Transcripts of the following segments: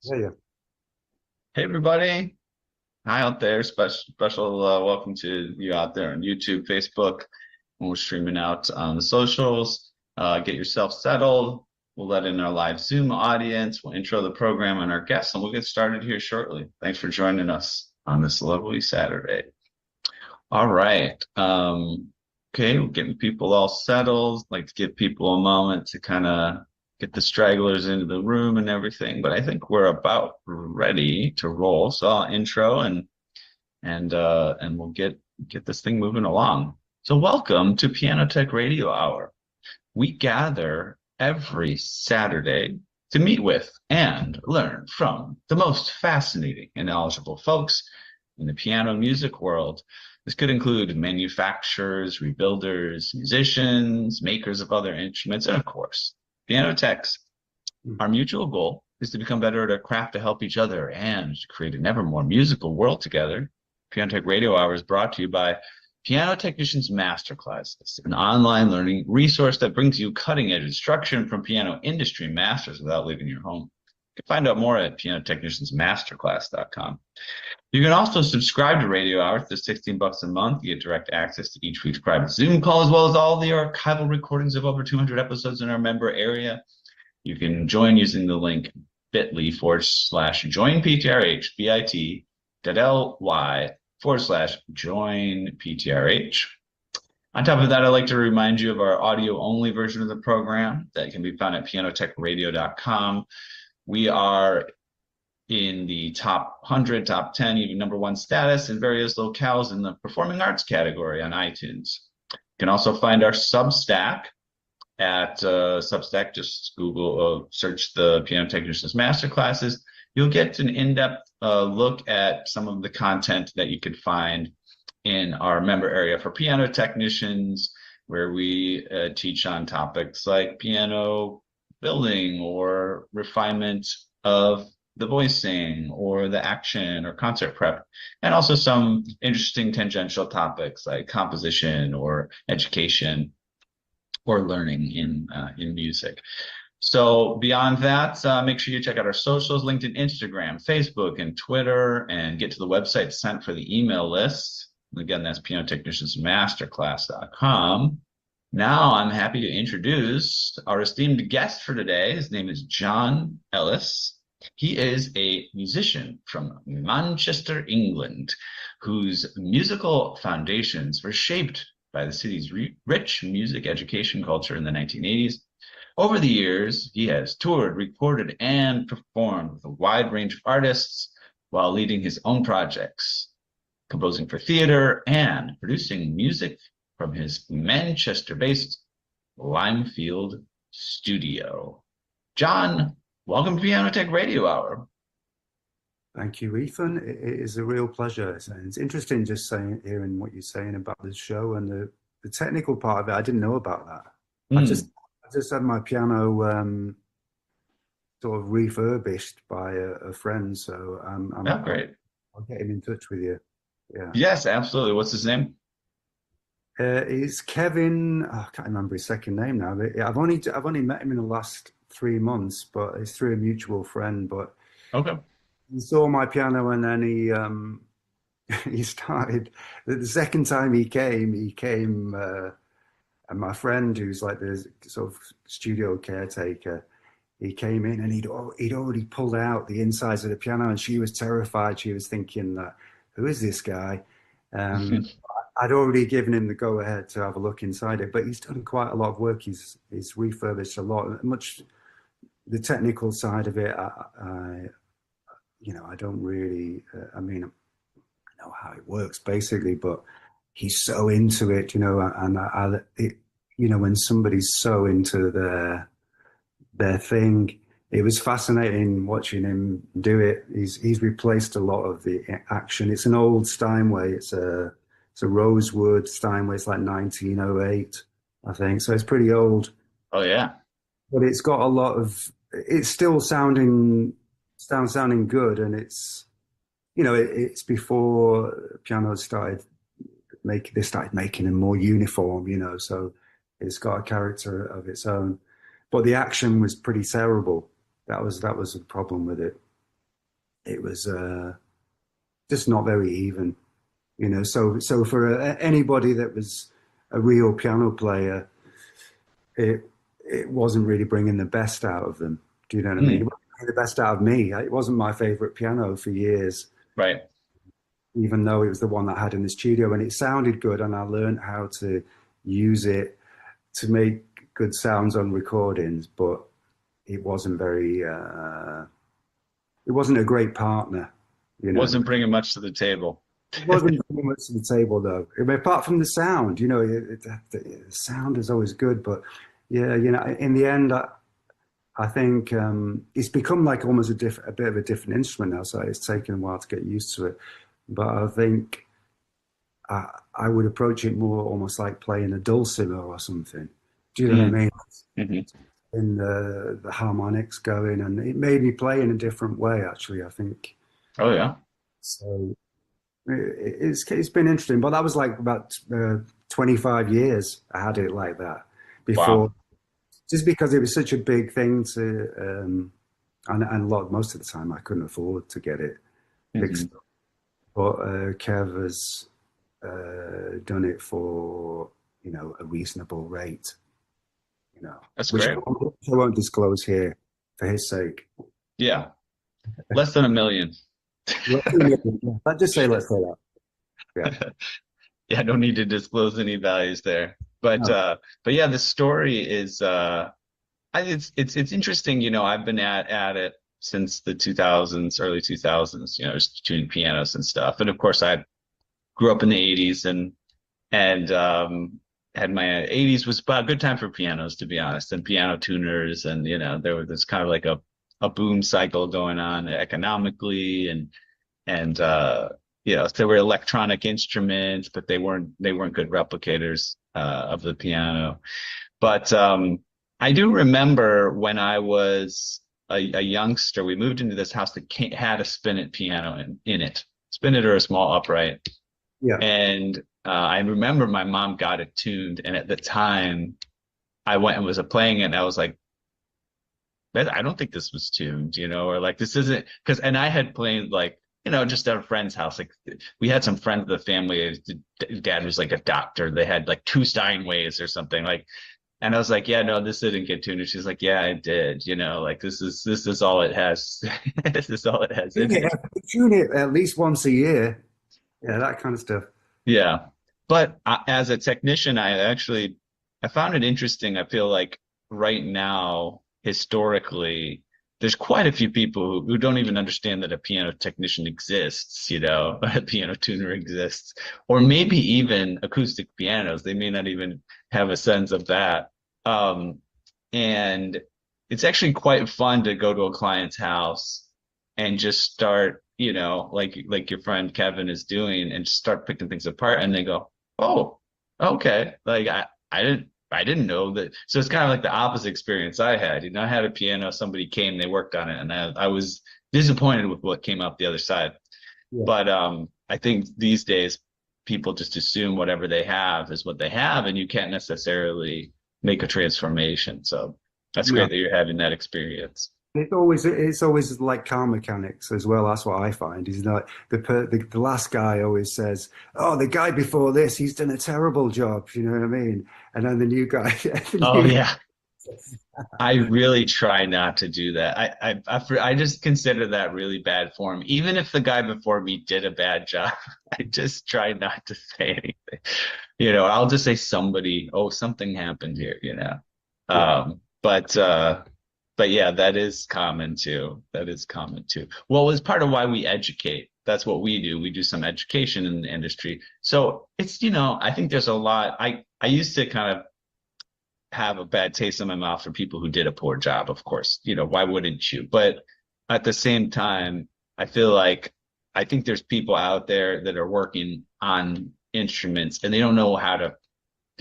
Yeah, yeah. Hey everybody. Hi out there. Special welcome to you out there on YouTube, Facebook, and we're streaming out on the socials. Get yourself settled. We'll let in our live Zoom audience. We'll intro the program and our guests, and we'll get started here shortly. Thanks for joining us on this lovely Saturday. All right. Okay, we're getting people all settled. Like to give people a moment to kind of get the stragglers into the room and everything. But I think we're about ready to roll. So I'll intro and we'll get this thing moving along. So welcome to Piano Tech Radio Hour. We gather every Saturday to meet with and learn from the most fascinating and knowledgeable folks in the piano music world. This could include manufacturers, rebuilders, musicians, makers of other instruments, and of course, piano techs. Mm. Our mutual goal is to become better at our craft to help each other and to create an ever more musical world together. Piano Tech Radio Hour is brought to you by Piano Technicians Masterclasses, an online learning resource that brings you cutting-edge instruction from piano industry masters without leaving your home. You can find out more at pianotechniciansmasterclass.com. You can also subscribe to Radio Hour for 16 bucks a month. You get direct access to each week's private Zoom call, as well as all the archival recordings of over 200 episodes in our member area. You can join using the link bit.ly/joinptrh, bit.ly/joinptrh. On top of that, I'd like to remind you of our audio-only version of the program that can be found at pianotechradio.com. We are in the top 100, top 10, even #1 status in various locales in the performing arts category on iTunes. You can also find our Substack at Substack. Just Google, search the Piano Technicians Masterclasses. You'll get an in-depth look at some of the content that you could find in our member area for piano technicians, where we teach on topics like piano building or refinement of the voicing or the action or concert prep, and also some interesting tangential topics like composition or education or learning in music. So beyond that, make sure you check out our socials, LinkedIn, Instagram, Facebook, and Twitter, and get to the website sent for the email list. Again, that's pianotechniciansmasterclass.com. Now I'm happy to introduce our esteemed guest for today. His name is John Ellis. He is a musician from Manchester, England, whose musical foundations were shaped by the city's rich music education culture in the 1980s. Over the years, he has toured, recorded, and performed with a wide range of artists while leading his own projects, composing for theater and producing music from his Manchester-based Limefield Studio. John, welcome to Piano Tech Radio Hour. Thank you, Ethan. It is a real pleasure. It's interesting just hearing what you're saying about the show and the technical part of it. I didn't know about that. I just Mm. I just had my piano sort of refurbished by a friend, so Oh, great. I'll get him in touch with you. Yeah. Yes, absolutely. What's his name? It's Kevin. Oh, I can't remember his second name now. But yeah, I've only met him in the last 3 months, but it's through a mutual friend. But Okay. he saw my piano and then he he started the second time he came and my friend who's like the sort of studio caretaker, he came in and he'd already pulled out the insides of the piano and she was terrified. She was thinking that, who is this guy? Um, I'd already given him the go ahead to have a look inside it, but he's done quite a lot of work. He's refurbished a lot, much the technical side of it. I don't really. I mean, I know how it works basically, but he's so into it, and when somebody's so into their thing, it was fascinating watching him do it. He's replaced a lot of the action. It's an old Steinway. It's a rosewood Steinway. It's like 1908, I think. So it's pretty old, Oh, yeah. but it's got a lot of. It's still sounding good, and it's before piano started they started making them more uniform, so it's got a character of its own. But the action was pretty terrible. That was a problem with it. it was just not very even, you know. So for anybody that was a real piano player, it wasn't really bringing the best out of them. Do you know what I mean? It Mm, wasn't bringing the best out of me. It wasn't my favorite piano for years, right. even though it was the one that I had in the studio, and it sounded good, and I learned how to use it to make good sounds on recordings, but it wasn't very it wasn't a great partner, you know. Wasn't bringing much to the table. It wasn't very much to the table though. I mean, apart from the sound, you know, the sound is always good, but yeah, you know, in the end, I think it's become like almost a bit of a different instrument now, so it's taken a while to get used to it. But I think I would approach it more almost like playing a dulcimer or something. Do you know what I Mm, mean? hmm. In the harmonics going, and it made me play in a different way. Actually, I think Oh yeah. so. It's been interesting, but that was like about 25 years I had it like that Wow. before, just because it was such a big thing to, and a lot most of the time I couldn't afford to get it fixed. Hmm. But Kev has done it for, you know, a reasonable rate, you know, That's which great. I won't disclose here for his sake. Yeah. Less than 1 million. Let's just say, let's say that. Yeah. Yeah, don't need to disclose any values there. No. But yeah, the story is it's interesting, you know, I've been at it since the 2000s, early 2000s, you know, just tuning pianos and stuff. And of course I grew up in the 80s and had my 80s was about a good time for pianos, to be honest, and piano tuners. And, you know, there was this kind of like a boom cycle going on economically and you know, there were electronic instruments, but they weren't good replicators of the piano. But I do remember when I was a youngster, we moved into this house that had a spinet piano in it, spinet or a small upright. Yeah. And I remember my mom got it tuned, and at the time, I went and was playing it, and I was like, I don't think this was tuned, you know, or like this isn't because, and I had played like, you know, just at a friend's house. Like we had some friends of the family. Dad was like a doctor. They had like two Steinways or something like, and I was like, yeah, no, this didn't get tuned. And she's like, yeah, it did. You know, like this is all it has. This is all it has in it. Tune it at least once a year. Yeah, that kind of stuff. Yeah. But as a technician, I found it interesting. I feel like right now, historically, there's quite a few people who don't even understand that a piano technician exists, you know, a piano tuner exists, or maybe even acoustic pianos. They may not even have a sense of that. Um, and it's actually quite fun to go to a client's house and just start, you know, like your friend Kevin is doing, and just start picking things apart, and they go, "Oh, okay." Like I didn't know that. So it's kind of like the opposite experience I had. You know, I had a piano, somebody came, they worked on it, and I was disappointed with what came out the other side. Yeah. But I think these days people just assume whatever they have is what they have, and you can't necessarily make a transformation. So that's No. great that you're having that experience. It's always like car mechanics as well. That's what I find. Is like the last guy always says, "Oh, the guy before this, he's done a terrible job." You know what I mean? And then the new guy, the Oh new yeah. I really try not to do that. I just consider that really bad form. Even if the guy before me did a bad job, I just try not to say anything. You know, I'll just say somebody, oh, something happened here, you know. yeah, But yeah, that is common too. That is common too. Well, it's part of why we educate. That's what we do. We do some education in the industry. So it's, you know, I think there's a lot. I used to kind of have a bad taste in my mouth for people who did a poor job, of course. You know, why wouldn't you? But at the same time, I feel like I think there's people out there that are working on instruments and they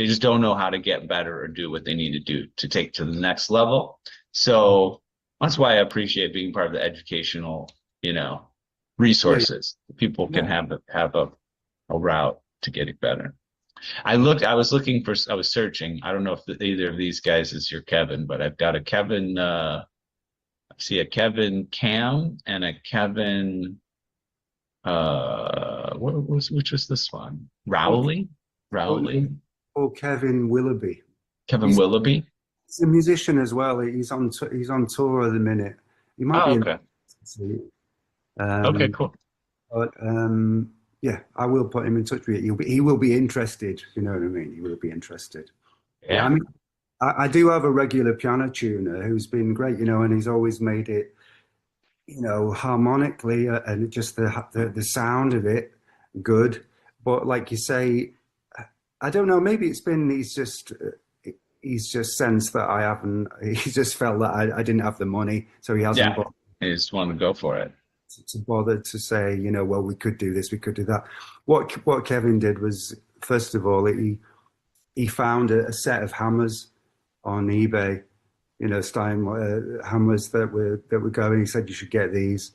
just don't know how to get better or do what they need to do to take to the next level. So that's why I appreciate being part of the educational, you know, yeah, resources. People can yeah. have a route to getting better. I was searching. I don't know if either of these guys is your Kevin, but I've got a Kevin I see a Kevin Cam and a Kevin, which was this one? Or, Rowley? or Kevin Willoughby. Kevin He's, Willoughby? he's a musician as well. He's on tour at the minute. He might Oh, be in. okay. Okay, Um, cool. but yeah, I will put him in touch with you. He will be interested. You know what I mean? He will be interested. Yeah, I Yeah. mean, I do have a regular piano tuner who's been great, and he's always made it, harmonically and just the sound of it good. But like you say, I don't know. Maybe he's just sensed that I haven't. He just felt that I didn't have the money, so he hasn't Yeah. bothered I just wanted to go for it. to bother to say, well, we could do this, we could do that. What Kevin did was, first of all, he found a set of hammers on eBay, Stein hammers that were going. He said you should get these.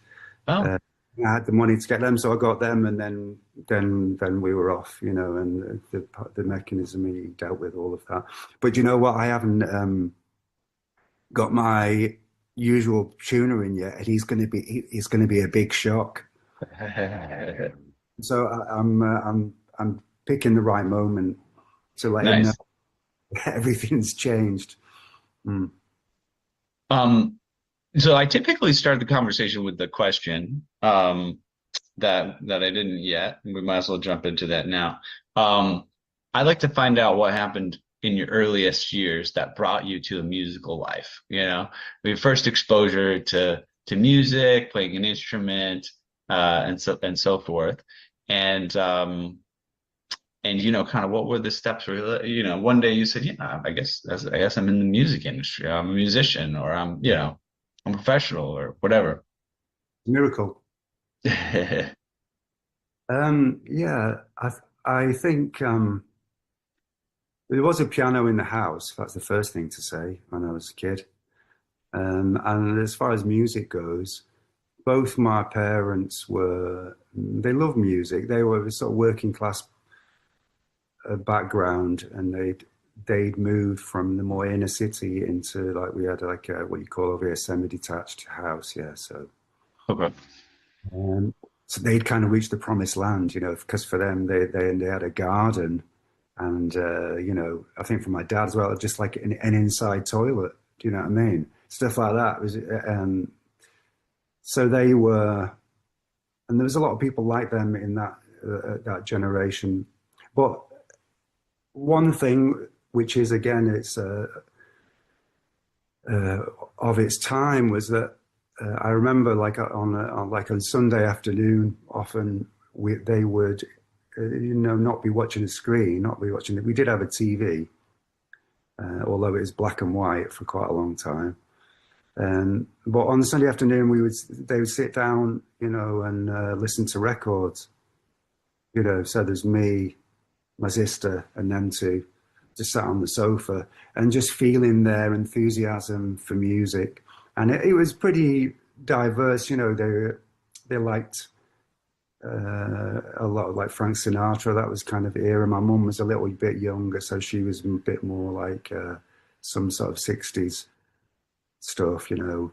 Oh, Uh, I had the money to get them, so I got them, and then we were off, and the mechanism he dealt with all of that. But you know what? I haven't got my usual tuner in yet, and he's going to be a big shock. So I'm picking the right moment to let him know nice. everything's changed. Mm. Um, so I typically start the conversation with the question that I didn't yet. We might as well jump into that now. I'd like to find out what happened in your earliest years that brought you to a musical life. Your first exposure to music, playing an instrument, and so forth. And kind of what were the steps where, one day you said, yeah, I guess I'm in the music industry. I'm a musician, or I'm a professional, or whatever. Miracle. Yeah, I think there was a piano in the house. That's the first thing to say when I was a kid. And as far as music goes, both my parents they loved music. They were sort of working class background, and they'd moved from the more inner city into, like, we had like what you call over here semi-detached house. Yeah, Okay. um, so they'd kind of reached the promised land, because for them they had a garden, and I think for my dad as well, just like an inside toilet. Do you know what I mean? Stuff like that was so they were, and there was a lot of people like them in that generation. But one thing, which is, again, it's of its time, was that I remember, like, on Sunday afternoon, often they would not be watching a screen, not be watching it. We did have a TV, although it was black and white for quite a long time. But on Sunday afternoon, they would sit down, and listen to records. So there's me, my sister, and them two just sat on the sofa and just feeling their enthusiasm for music. And it was pretty diverse. They liked a lot of, like, Frank Sinatra. That was kind of era. My mum was a little bit younger, so she was a bit more like some sort of 60s stuff, a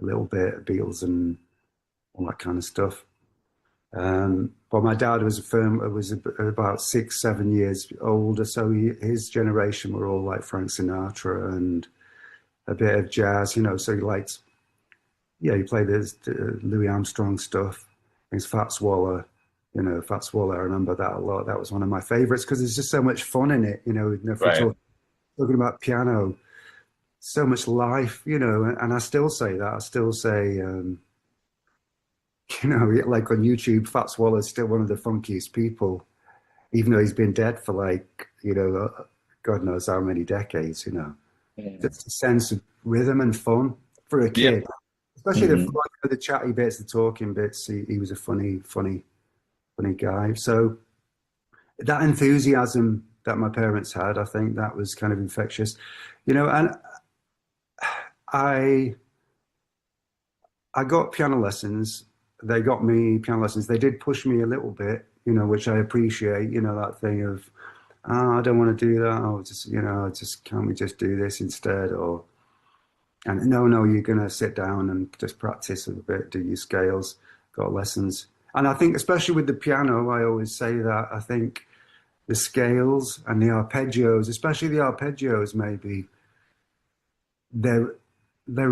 little bit of Beatles and all that kind of stuff. But my dad was about 6, 7 years older, so his generation were all like Frank Sinatra and a bit of jazz, So he liked, yeah, he played the Louis Armstrong stuff. His Fats Waller, Fats Waller. I remember that a lot. That was one of my favorites because there's just so much fun in it. If we're Right. talking about piano, so much life, and I still say that. I still say, like on YouTube, Fats Waller's still one of the funkiest people, even though he's been dead for, like, God knows how many decades. Mm. Just a sense of rhythm and fun for a Yeah. kid, especially Hmm. the chatty bits, the talking bits. He was a funny guy. So that enthusiasm that my parents had, I think that was kind of infectious, and I I got piano lessons. They got me piano lessons. They did push me a little bit, which I appreciate, that thing of, oh, I don't want to do that. Or just, just, can't we just do this instead? Or, And no, you're going to sit down and just practice a bit, do your scales, got lessons. And I think, especially with the piano, I always say that I think the scales and the arpeggios, especially the arpeggios, maybe there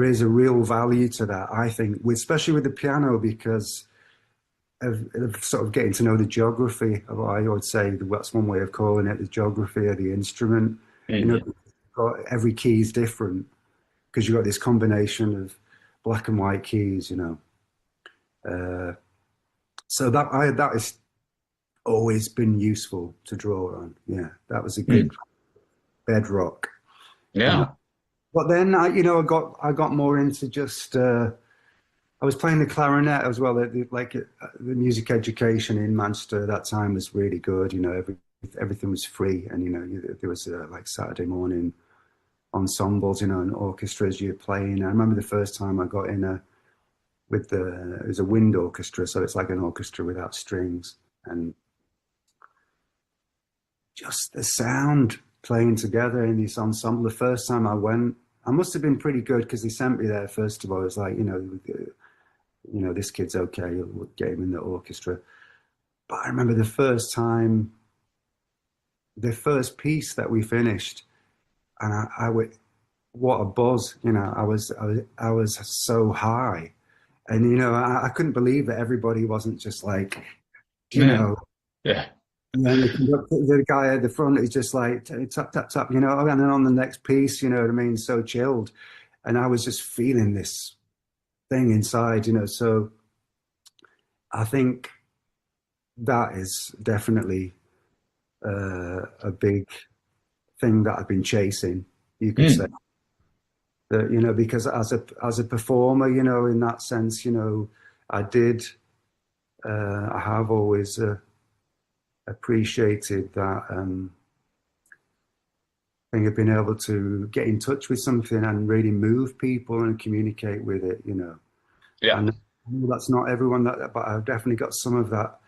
is a real value to that. I think, especially with the piano, because of sort of getting to know the geography of, I would say that's one way of calling it, the geography of the instrument. You know, Mhm. every key is different because you've got this combination of black and white keys, you know. So that has always been useful to draw on. Yeah, that was a good Mm. bedrock. And Yeah. but then I got more into just I was playing the clarinet as well. The music education in Manchester at that time was really good. You know, everything was free, and there was like Saturday morning ensembles, and orchestras you're playing. I remember the first time I got in it was a wind orchestra, so it's like an orchestra without strings, and just the sound playing together in this ensemble. The first time I went, I must have been pretty good because they sent me there first of all. It was like, this kid's okay. You'll get him in the orchestra. But I remember the first time, the first piece that we finished, and I would, what a buzz! I was so high, and I couldn't believe that everybody wasn't just like, you Yeah. know, Yeah. and then the guy at the front is just like tap tap tap, and then on the next piece, you know what I mean, so chilled, and I was just feeling this thing inside, So I think that is definitely a big thing that I've been chasing. You could say Mm. that, because as a performer, in that sense, I did. I have always appreciated that thing of being able to get in touch with something and really move people and communicate with it. Yeah. And that's not everyone but I've definitely got some of that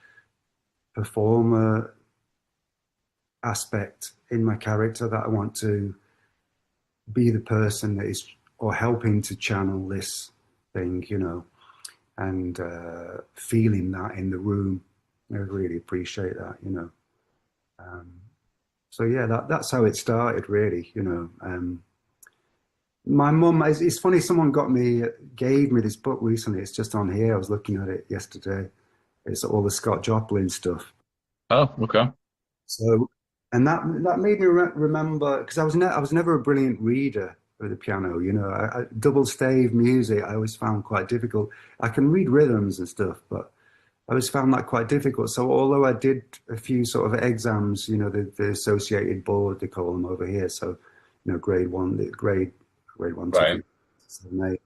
performer aspect in my character that I want to be the person that is or helping to channel this thing, and feeling that in the room. I really appreciate that. Um, so yeah, that's how it started, really. My mum, it's funny, someone gave me this book recently. It's just on here. I was looking at it yesterday. It's all the Scott Joplin stuff. Oh, okay. So, and that made me remember because I was never a brilliant reader of the piano. Double stave music I always found quite difficult. I can read rhythms and stuff, but I always found that quite difficult. So although I did a few sort of exams, the associated board they call them over here. So, grade one, two, Right. three, seven, eight.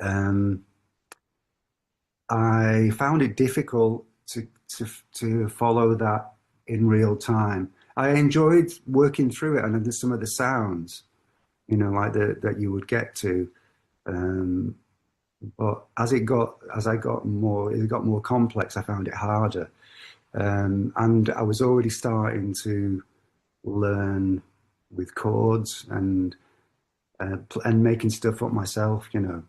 Um, I found it difficult to follow that in real time. I enjoyed working through it and then some of the sounds, like that you would get to. Um, but as I got more, it got more complex. I found it harder, and I was already starting to learn with chords and making stuff up myself. Mm.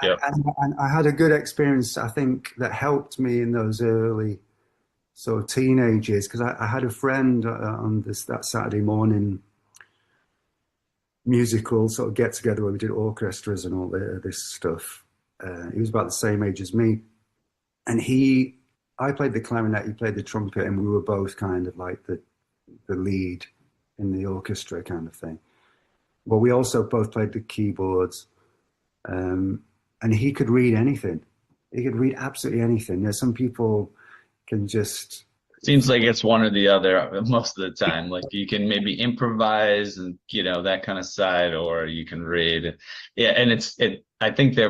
Yep. And I had a good experience, I think, that helped me in those early sort of teenage years because I had a friend on that Saturday morning musical sort of get together where we did orchestras and all this stuff. He was about the same age as me, and I played the clarinet, he played the trumpet, and we were both kind of like the lead in the orchestra kind of thing. Well, we also both played the keyboards. And he could read anything. He could read absolutely anything. Some people can just. Seems like it's one or the other most of the time. Like you can maybe improvise and that kind of side, or you can read. Yeah, and I think they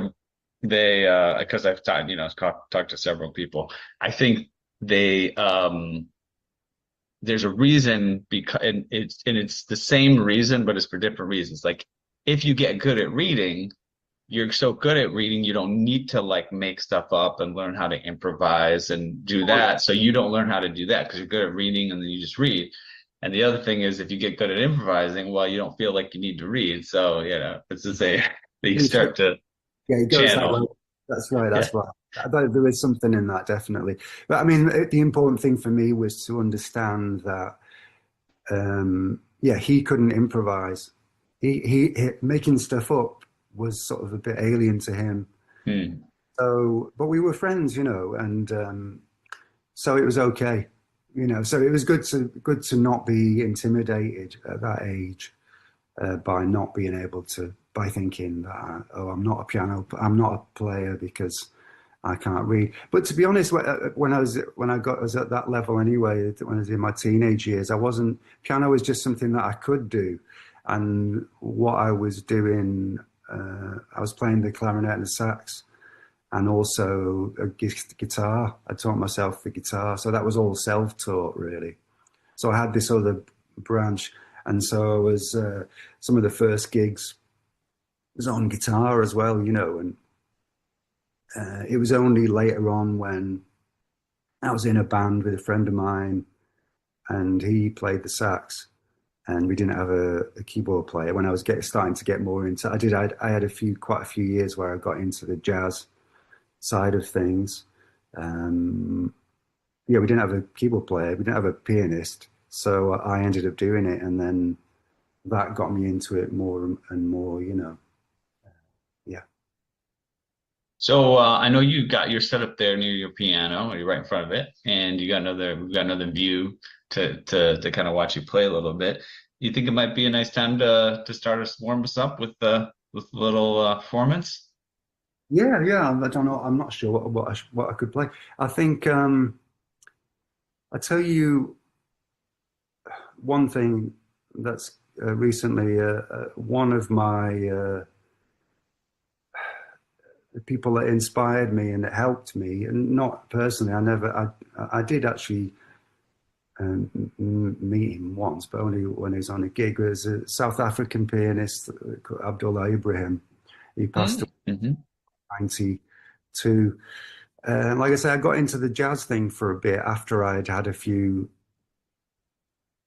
because I've talked to several people. I think they there's a reason because and it's the same reason, but it's for different reasons. Like if you get good at reading, you're so good at reading, you don't need to like make stuff up and learn how to improvise and do that. So you don't learn how to do that because you're good at reading and then you just read. And the other thing is, if you get good at improvising, well, you don't feel like you need to read. So, this is a that you start to Yeah, it goes that way. channel. That's right. Yeah. That's right. There is something in that, definitely. But I mean, the important thing for me was to understand that, yeah, he couldn't improvise. He making stuff up was sort of a bit alien to him. Hmm. So, but we were friends, and so it was okay, So it was good to not be intimidated at that age by not being able to, by thinking that, oh, I'm not a player because I can't read. But to be honest, when I was at that level anyway, when I was in my teenage years, piano was just something that I could do. And what I was doing, I was playing the clarinet and the sax and also a guitar. I taught myself the guitar. So that was all self-taught really. So I had this other branch. And so I was, some of the first gigs was on guitar as well, and it was only later on when I was in a band with a friend of mine and he played the sax and we didn't have a keyboard player. When I was starting to get more into, I had quite a few years where I got into the jazz side of things. Yeah, we didn't have a keyboard player, we didn't have a pianist. So I ended up doing it and then that got me into it more and more, yeah. So I know you got your setup there near your piano, you're right in front of it, and we've got another view to kind of watch you play a little bit. You think it might be a nice time to start us warm us up with a little performance? Yeah, yeah. I don't know. I'm not sure what I could play. I think I tell you one thing that's recently one of my the people that inspired me and that helped me, and not personally. I did actually meet him once, but only when he was on a gig. It was a South African pianist, Abdullah Ibrahim. He passed away Mm-hmm. in 92. Like I say, I got into the jazz thing for a bit after I'd had a few.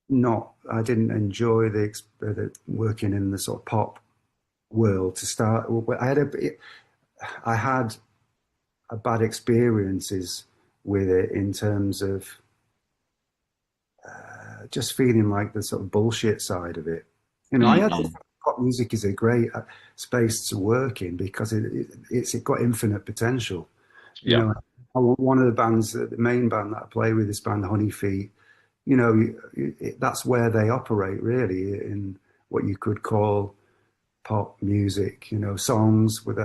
Not, I didn't enjoy the working in the sort of pop world to start. I had a bad experiences with it in terms of just feeling like the sort of bullshit side of it. I had Mm-hmm. pop music is a great space to work in because it's got infinite potential. You Yeah. know, one of the bands, the main band that I play with, this band Honey Feet, that's where they operate really in what you could call pop music. Songs with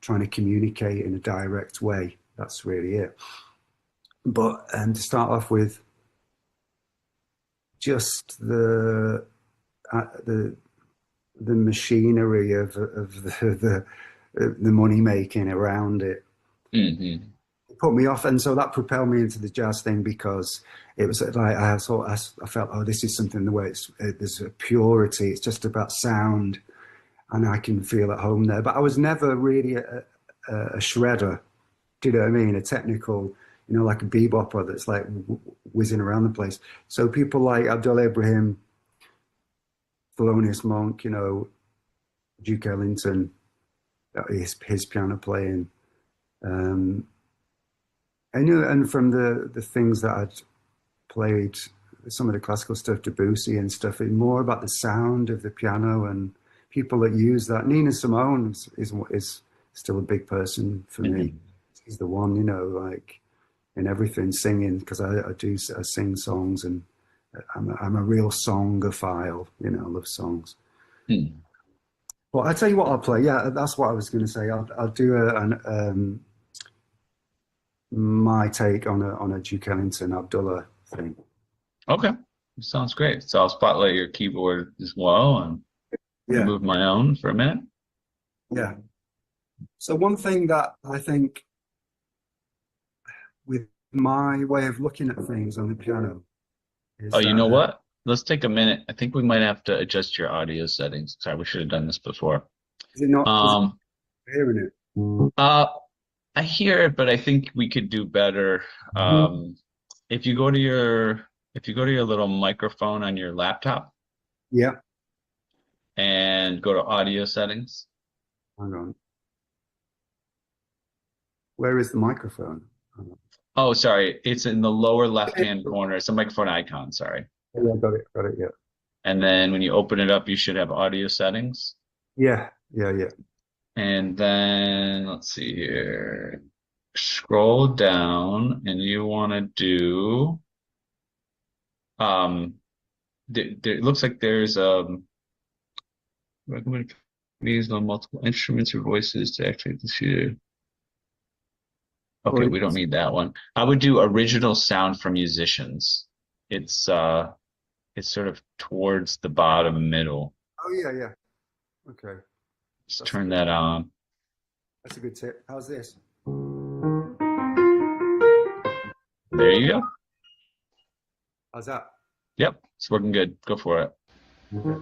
trying to communicate in a direct way. That's really it. But to start off with, just the machinery of the money making around it Mm-hmm. put me off, and so that propelled me into the jazz thing because it was like I felt, oh, this is something the way there's a purity. It's just about sound, and I can feel at home there. But I was never really a shredder. Do you know what I mean? A technical, like a bebopper that's like whizzing around the place. So people like Abdul Ibrahim, Thelonious Monk, Duke Ellington, his piano playing. Um, and from the things that I'd played, some of the classical stuff, Debussy and stuff, it's more about the sound of the piano and people that use that. Nina Simone is still a big person for me. Mm-hmm. She's the one, like in everything, singing, because I sing songs and I'm a real songophile, I love songs. Mm-hmm. Well, I tell you what I'll play. Yeah, that's what I was going to say. I'll do my take on a Duke Ellington Abdullah thing. Okay. Sounds great. So I'll spotlight your keyboard as well and Yeah, move my own for a minute. yeah. So one thing that I think with my way of looking at things on the piano Oh, is you know that what? Let's take a minute. I think we might have to adjust your audio settings. Sorry, we should have done this before. is it Um, hearing it? uh, I hear it, but I think we could do better. If you go to your if you go to your little microphone on your laptop Yeah. and go to audio settings. Hang on. Where is the microphone? Hang on. Oh, sorry. It's in the lower left-hand corner. It's a microphone icon, sorry. Yeah, got it. Got it. Yeah. And then when you open it up, you should have audio settings. Yeah. Yeah. Yeah. And then let's see here. Scroll down and you want to do it looks like there's recommend these on multiple instruments or voices to activate the studio. Okay, Well, we don't need that one. I would do original sound from musicians. It's sort of towards the bottom middle. oh yeah. Yeah. Okay. Just That's a turn good. that on. That's a good tip. How's this? There you go. How's that? Yep, it's working good. Go for it. Okay.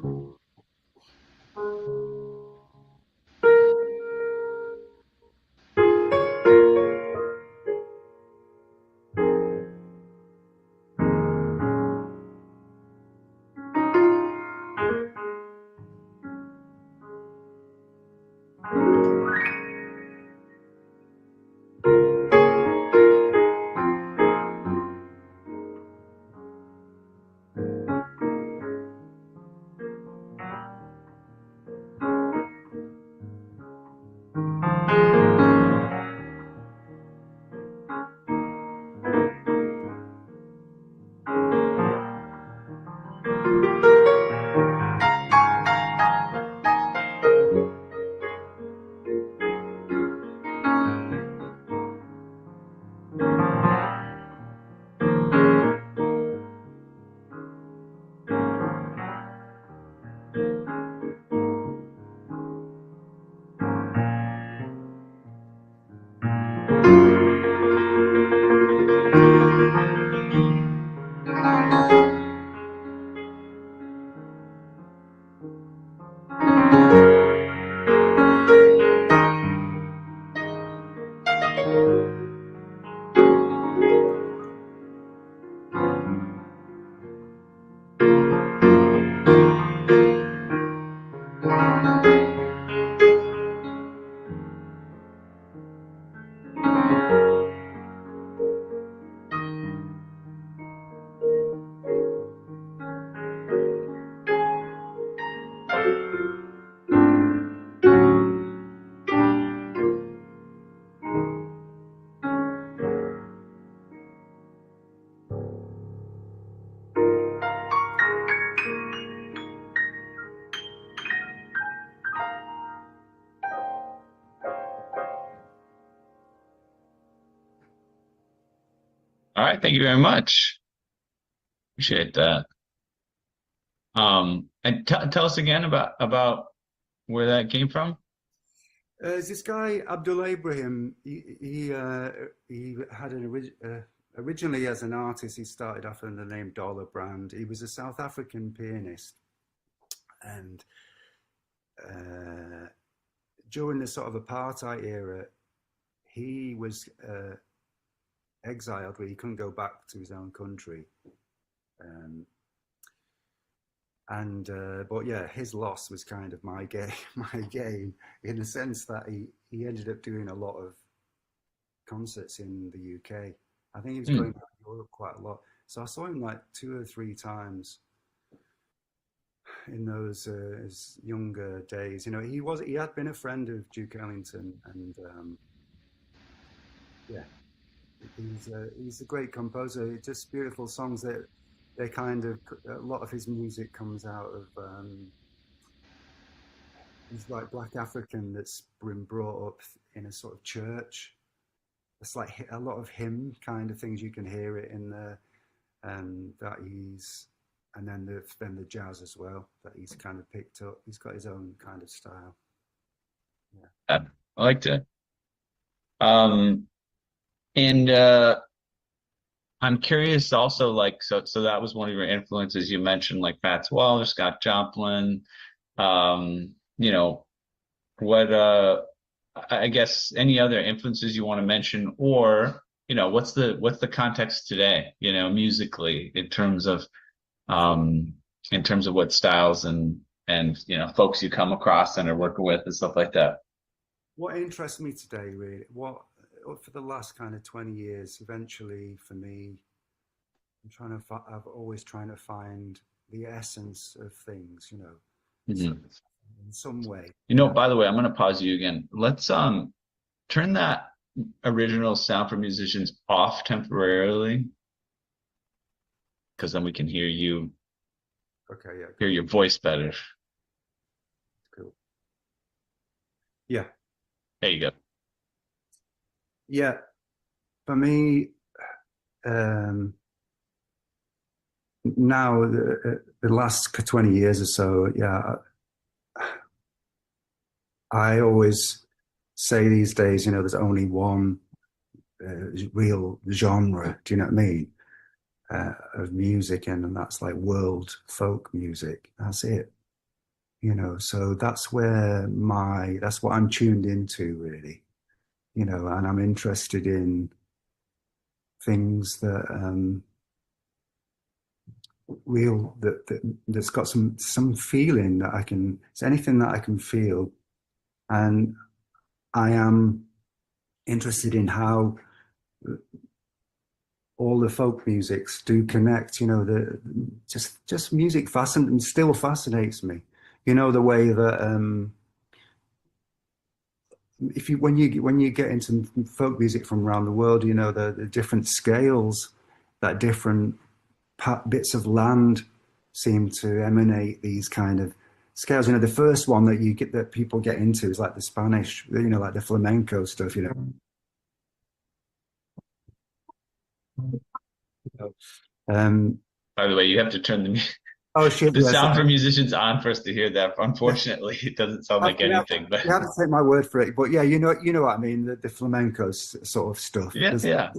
All right, thank you very much. Appreciate that. And tell us again about where that came from. There's this guy Abdul Ibrahim. He had originally as an artist. He started off under the name Dollar Brand. He was a South African pianist, and during the sort of apartheid era, he was exiled where he couldn't go back to his own country. Um, and but yeah, his loss was kind of my gain, my gain, in the sense that he ended up doing a lot of concerts in the UK. I think he was going Hmm. to Europe quite a lot. So I saw him like 2 or 3 times in those his younger days. You know, he had been a friend of Duke Ellington, and yeah, he's a great composer. It's just beautiful songs that they kind of a lot of his music comes out of he's like black African that's been brought up in a sort of church. It's like a lot of hymn kind of things. You can hear it in the that he's and then the jazz as well that he's kind of picked up. He's got his own kind of style. Yeah. I liked it. Um, and I'm curious also, like, so that was one of your influences. You mentioned like Fats Waller, Scott Joplin. You know, what I guess any other influences you want to mention, or what's the context today, musically um, in terms of what styles and folks you come across and are working with and stuff like that. What interests me today, really, what for the last kind of 20 years, eventually for me, I'm always trying to find the essence of things, so Mhm. in some way, By the way, I'm going to pause you again. Let's turn that original sound for musicians off temporarily, because then we can Okay, yeah, hear cool, your voice better. cool. Yeah, There you go. yeah. For me, um, now the last 20 years or so, yeah, I always say these days, there's only one real genre. Do you know what I mean? Of music, and that's like world folk music. That's it. So that's what I'm tuned into, really. And I'm interested in things that that's got some feeling that I can. It's anything that I can feel, and I am interested in how all the folk musics do connect. The just music still fascinates me. The way that if you when you get into folk music from around the world, the different scales that different bits of land seem to emanate these kind of scales. The first one that people get into is like the Spanish, like the flamenco stuff. Um, By the way, you have to turn oh shit, the yeah, sound for sorry. musicians on for us to hear that. Unfortunately, it doesn't sound like You have, anything, but you have to take my word for it, but yeah, you know what I mean. The flamenco sort of stuff. yeah, There's yeah. like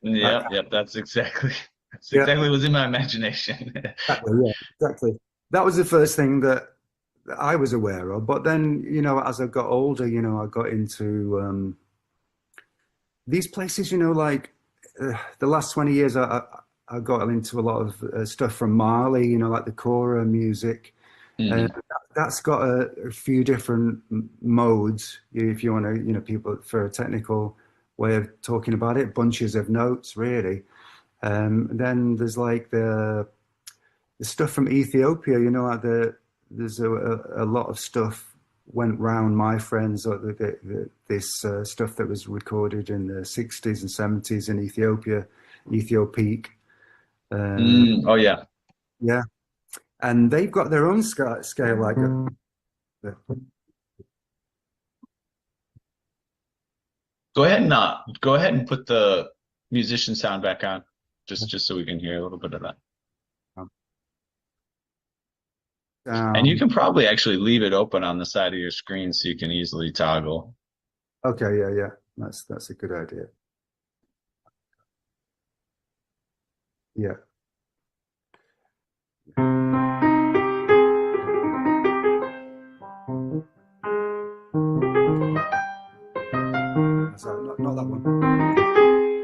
Yep, yep, that's yeah, exactly what's in my imagination. exactly, yeah, exactly. That was the first thing that I was aware of. But then, as I got older, I got into these places. Like the last 20 years, I got into a lot of stuff from Mali. Like the kora music. Mhm. That's got a few different modes, if you want to, people for a technical way of talking about it, bunches of notes, really. Then there's like the stuff from Ethiopia, like there's a lot of stuff went round my friends, or this stuff that was recorded in the 60s and 70s in Ethiopia, Ethiopic. Oh yeah. Yeah. And they've got their own scale, like Go ahead and put the musician sound back on, just so we can hear a little bit of that. And you down. can probably actually leave it open on the side of your screen so you can easily toggle. Okay, yeah, yeah. That's a good idea. Yeah. Sorry, not that one.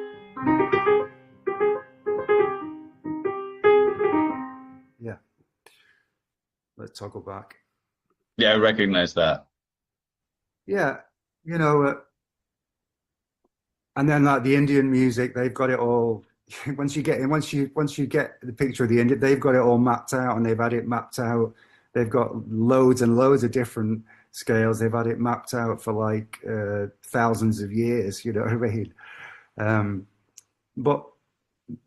Yeah. Let's toggle back. Yeah, I recognize that. Yeah, you know, and then like the Indian music, they've got it all. Once you get the picture of the Indian, they've got it all mapped out, and they've had it mapped out. They've got loads and loads of different scales. They've had it mapped out for like thousands of years. You know what I mean? But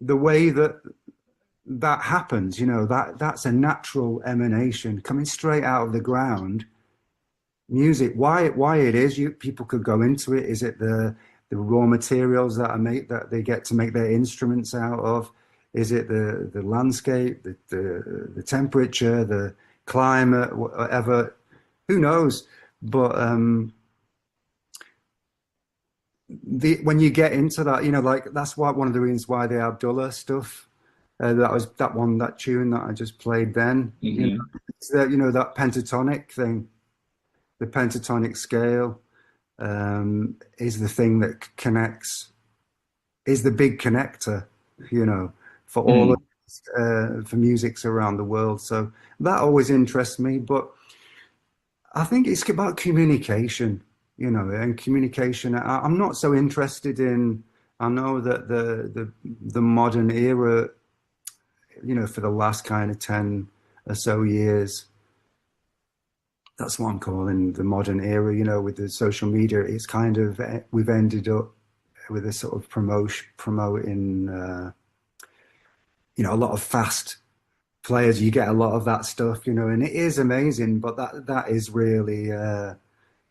the way that happens, that's a natural emanation coming straight out of the ground. Music, why it is, people could go into it. Is it the raw materials that they get to make their instruments out of? Is it the landscape, the temperature, the climate, whatever? Who knows? But when you get into that, like that's why one of the reasons why the Abdullah stuff, that tune that I just played then, Hmm. it's that pentatonic thing, the pentatonic scale. is the thing that connects, is the big connector, you know, for all of Mm, for musics around the world. So that always interests me. But I think it's about communication, you know, and communication. I'm not so interested in. I know that the modern era, you know, for the last kind of 10 or so years, that's what I'm calling the modern era. You know, with the social media, it's kind of we've ended up with a sort of promoting, you know, a lot of fast players. You get a lot of that stuff, you know, and it is amazing. But that is really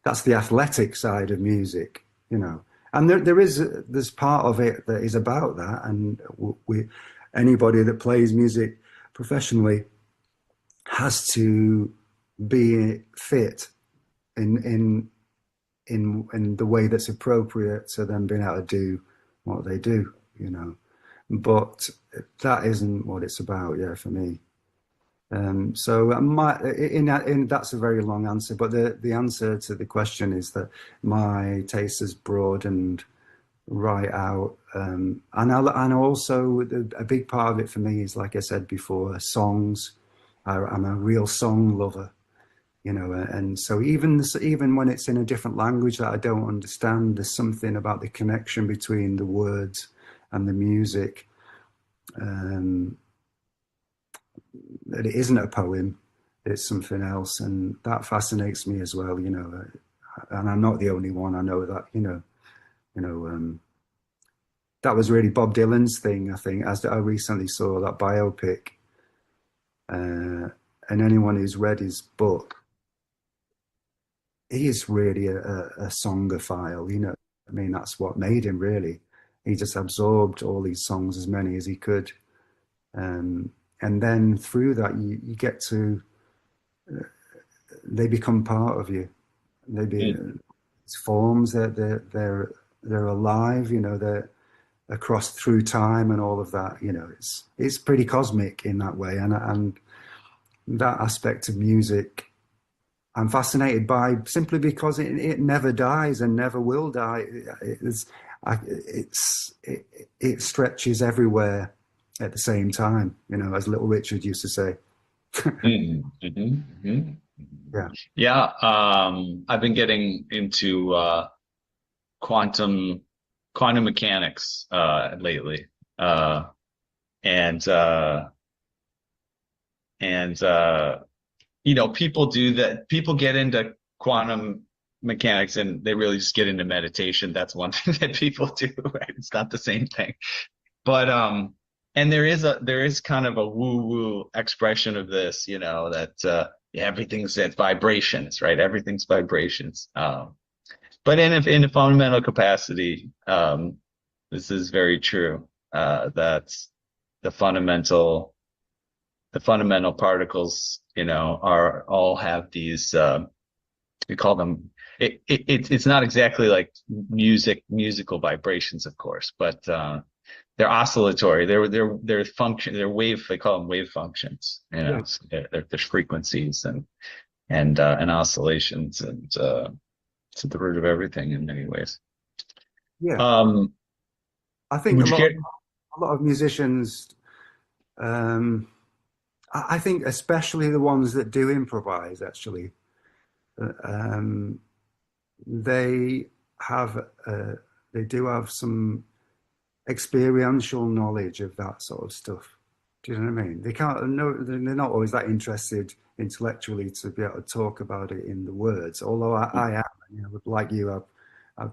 that's the athletic side of music, you know. And there's part of it that is about that, and we anybody that plays music professionally has to be fit in in the way that's appropriate to them being able to do what they do, you know. But that isn't what it's about, yeah, for me. So in that's a very long answer, but the answer to the question is that my taste has broadened right out, and also a big part of it for me is, like I said before, songs. I'm a real song lover, you know, and so even when it's in a different language that I don't understand, there's something about the connection between the words and the music. Um, that it isn't a poem, it's something else, and that fascinates me as well, you know. And I'm not the only one. I know that, you know, that was really Bob Dylan's thing. I think, as I recently saw that biopic, and anyone who's read his book, he is really a songophile, you know. I mean, that's what made him really. He just absorbed all these songs, as many as he could, um, and then through that, you get to they become part of you. They be mm, it's forms that they're alive. You know, they're across through time and all of that. You know, it's pretty cosmic in that way, and that aspect of music I'm fascinated by simply because it never dies and never will die. It stretches everywhere at the same time. You know, as Little Richard used to say. mm, mhm, mhm. Yeah, Yeah, I've been getting into quantum quantum mechanics lately. Uh, and and you know, people do that. People get into quantum mechanics and they really just get into meditation. That's one thing that people do, right? It's not the same thing. But and there is kind of a woo-woo expression of this, you know, that yeah, everything's at vibrations, right? Everything's vibrations. But in a fundamental capacity, this is very true. That's the fundamental the fundamental particles, you know, are all have these we call them it's not exactly like musical vibrations, of course, but they're oscillatory. They're function. They're wave. They call them wave functions. You yeah, know, so there's frequencies and oscillations, and it's at the root of everything in many ways. yeah. Um, I think would you care? a lot of musicians. Um, I think especially the ones that do improvise, actually, um, they have they do have some experiential knowledge of that sort of stuff. Do you know what I mean? They can't. No, they're not always that interested intellectually to be able to talk about it in the words. Although I am, you know, like you, I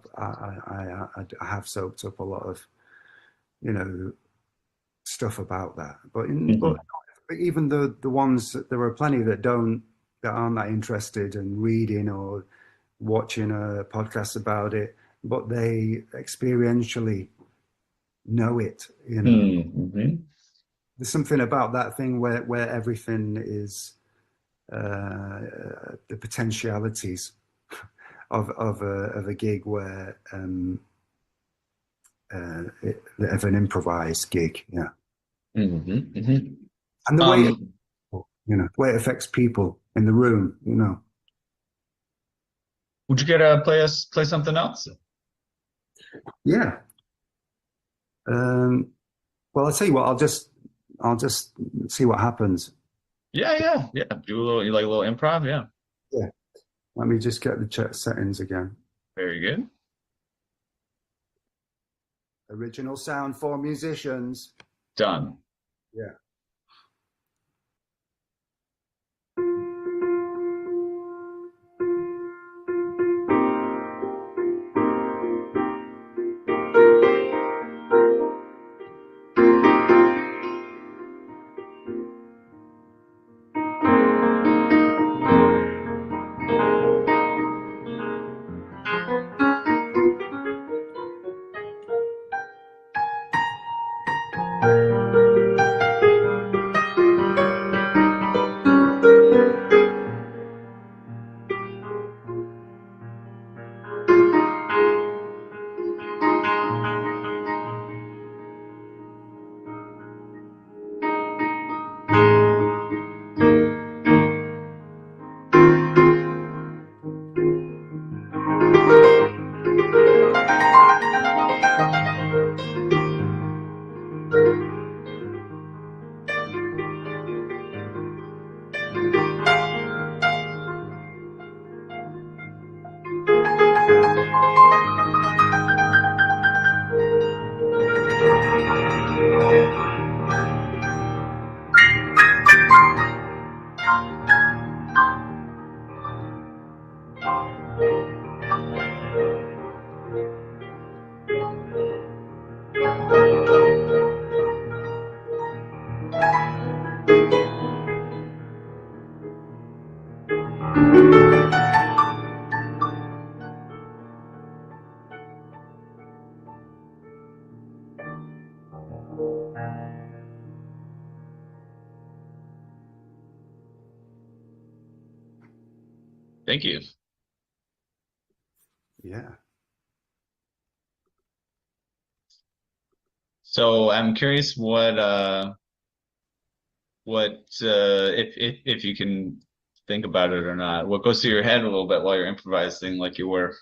have soaked up a lot of, you know, stuff about that. But Mhm. even the ones there are plenty that aren't that interested in reading or watching a podcast about it, but they experientially know it. You know, Mhm. there's something about that thing where everything is the potentialities of a gig where of an improvised gig, yeah, Mhm. Mhm. and the way it, Um, you know, the way it affects people in the room, you know. Would you care to play something else? Yeah. Um, well, I'll tell you what. I'll just see what happens. Yeah, yeah, yeah. Do a little, you like a little improv? Yeah. Yeah. Let me just get the chat settings again. Very good. Original sound for musicians. Done. Yeah. Thank you. Yeah. So I'm curious if you can think about it or not, what goes through your head a little bit while you're improvising like you were.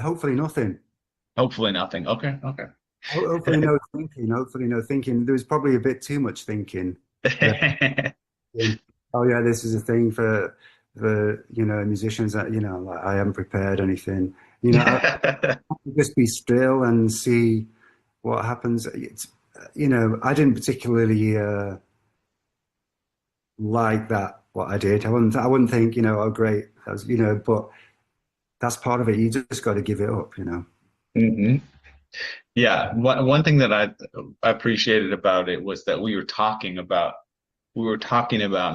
Hopefully nothing. Hopefully nothing. Okay, Hopefully no thinking. Hopefully no thinking. There was probably a bit too much thinking. okay. In, oh yeah, this is a thing for musicians that like I haven't prepared anything. I just be still and see what happens. I didn't particularly like that what I did. I wouldn't think oh great that was but that's part of it. You just got to give it up. hmm Yeah, one thing that I appreciated about it was that we were talking about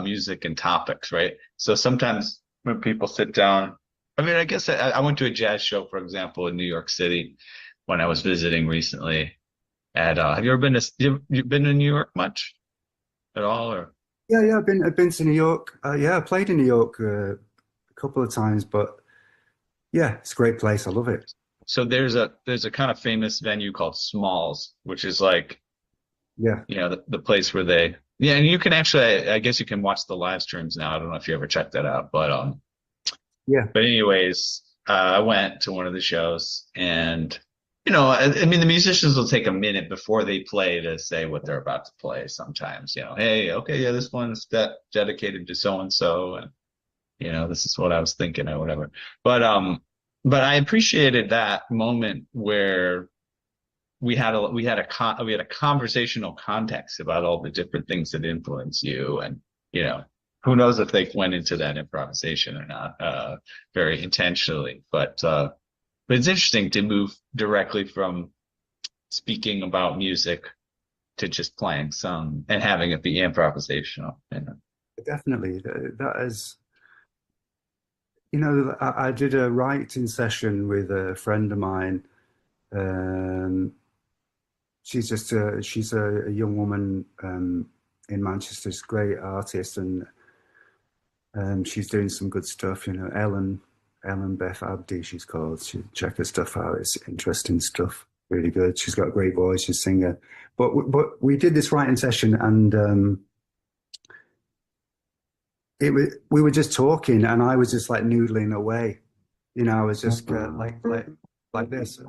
music and topics, right? So sometimes when people sit down, I mean, I guess I went to a jazz show, for example, in New York City when I was visiting recently. Have you ever been you been to New York much at all, or? Yeah, I've been to New York. Yeah, I played in New York a couple of times, but yeah, it's a great place. I love it. So there's a kind of famous venue called Smalls, which is like, Yeah, the place where yeah, and you can actually, I guess you can watch the live streams now. I don't know if you ever checked that out, yeah, but anyways, I went to one of the shows and, I mean, the musicians will take a minute before they play to say what they're about to play sometimes, hey, okay, yeah, this one's dedicated to so and so, and, this is what I was thinking or whatever. But, but I appreciated that moment where we had a conversational context about all the different things that influence you, and you know who knows if they went into that improvisation or not, very intentionally, but it's interesting to move directly from speaking about music to just playing some and having it be improvisational. definitely. That is, I did a writing session with a friend of mine. Um, she's a young woman in Manchester, she's a great artist, and she's doing some good stuff. Ellen Beth Abdi, she's called. Check her stuff out. It's interesting stuff. Really good. She's got a great voice. She's a singer. But we did this writing session, and we were just talking, and I was just like noodling away. You know, I was just like this.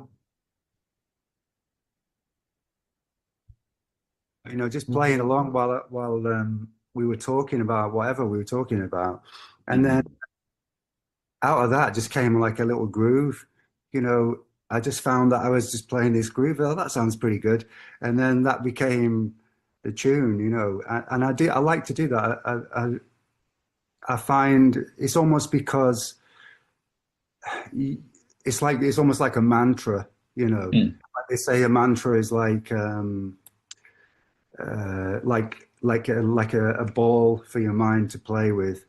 You know, just playing along while we were talking about whatever we were talking about, and then Mhm. out of that just came like a little groove. You know, I just found that I was just playing this groove. Oh, that sounds pretty good, and then that became the tune. You know, and I like to do that. I find it's almost because it's almost like a mantra. You know, Mm. like they say a mantra is like a ball for your mind to play with.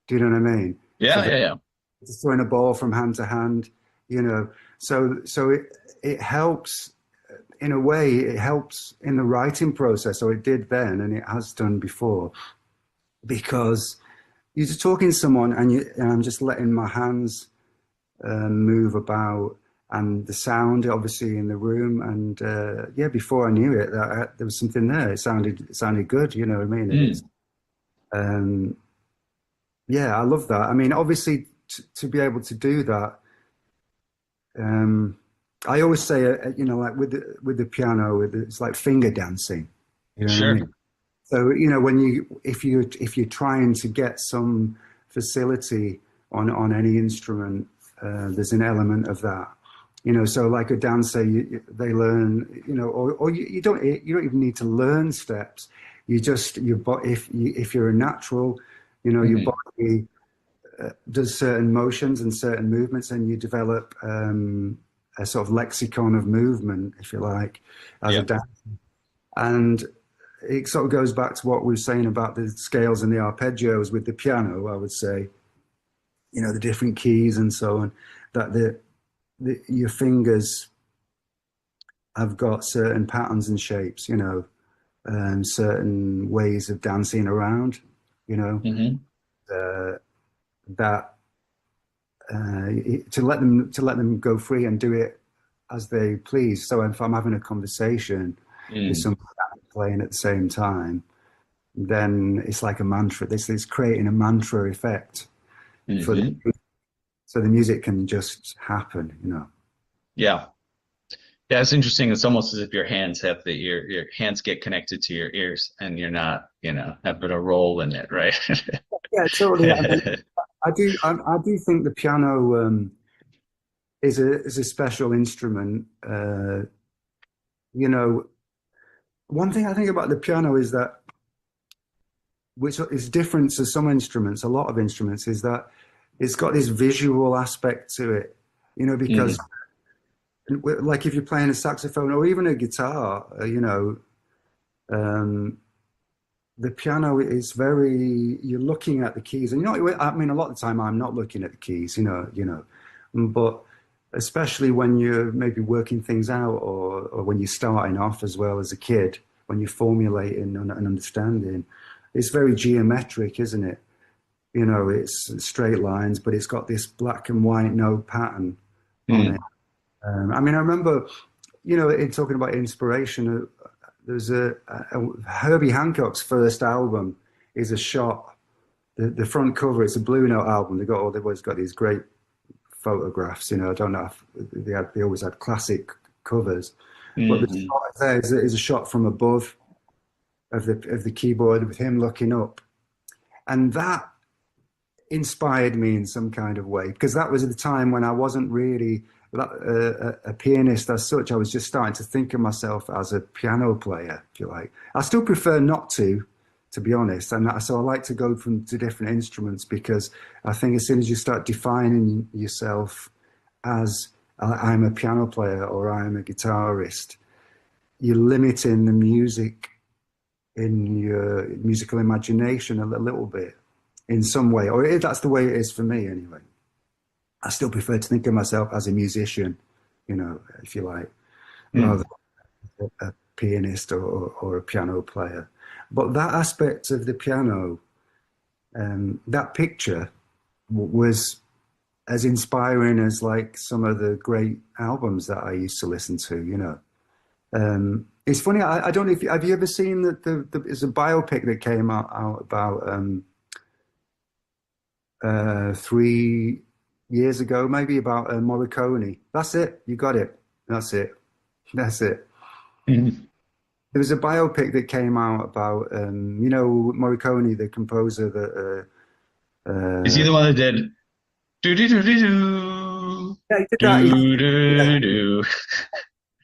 Do you know what I mean? So Yeah, that yeah, yeah. just throwing a ball from hand to hand, you know. So it helps in a way. It helps in the writing process, or it did then, and it has done before, because you're just talking to someone, and I'm just letting my hands move about, and the sound obviously in the room, and yeah, before I knew it, there was something there. It sounded good, you know what I mean? It's Mm. um, yeah, I love that. I mean, obviously, to be able to do that, um, I always say, you know, like with the piano, it's like finger dancing. You know what I Sure. mean? So, you know, if you're trying to get some facility on any instrument, there's an element of that. You know, so like a dancer, they learn, you know, or you don't even need to learn steps. You just your body if you're a natural, you know, your Hmm. body does certain motions and certain movements, and you develop a sort of lexicon of movement, if you like, as a Yeah. dancer. And it sort of goes back to what we were saying about the scales and the arpeggios with the piano. I would say, you know, the different keys and so on, that your fingers have got certain patterns and shapes, you know, certain ways of dancing around, you know, Hmm. uh, that to let them go free and do it as they please. So if I'm having a conversation with Mm. someone playing at the same time, then it's like a mantra. This is creating a mantra effect for Hmm. so the music can just happen, you know. Yeah. Yeah, it's interesting. It's almost as if your hands have your hands get connected to your ears and you're not, having a role in it, right? Yeah, totally. I mean, I do think the piano is a special instrument. You know, one thing I think about the piano is that, which is different to some instruments, a lot of instruments, is that it's got this visual aspect to it. You know, because Mm. like if you're playing a saxophone or even a guitar, you know, um, the piano is very, you're looking at the keys, and you know, I mean, a lot of the time I'm not looking at the keys, but especially when you're maybe working things out, or when you're starting off as well as a kid, when you're formulating and understanding, it's very geometric, isn't it? You know, it's straight lines, but it's got this black and white note pattern on it. Mm. I mean, I remember, you know, in talking about inspiration, there's a Herbie Hancock's first album is a shot. The front cover, it's a Blue Note album. They've always got these great photographs. You know, I don't know if they always had classic covers, but the Hmm. shot there is a shot from above of the keyboard with him looking up, and that inspired me in some kind of way, because that was at the time when I wasn't really a pianist as such. I was just starting to think of myself as a piano player, if you like. I still prefer not to be honest. And so I like to go to different instruments, because I think as soon as you start defining yourself as I'm a piano player or I'm a guitarist, you're limiting the music in your musical imagination a little bit in some way, or that's the way it is for me anyway. I still prefer to think of myself as a musician, you know, if you like, rather Mm. than a pianist or a piano player. But that aspect of the piano, that picture was as inspiring as like some of the great albums that I used to listen to, you know. It's funny. I don't know if have you ever seen that there's a biopic that came out about 3 years ago, maybe, about Morricone. That's it. You got it. That's it. That's it. Mhm. There was a biopic that came out about, Morricone, the composer that. Is he the one that did do do do do do Yeah, he did that. do Yeah, do do?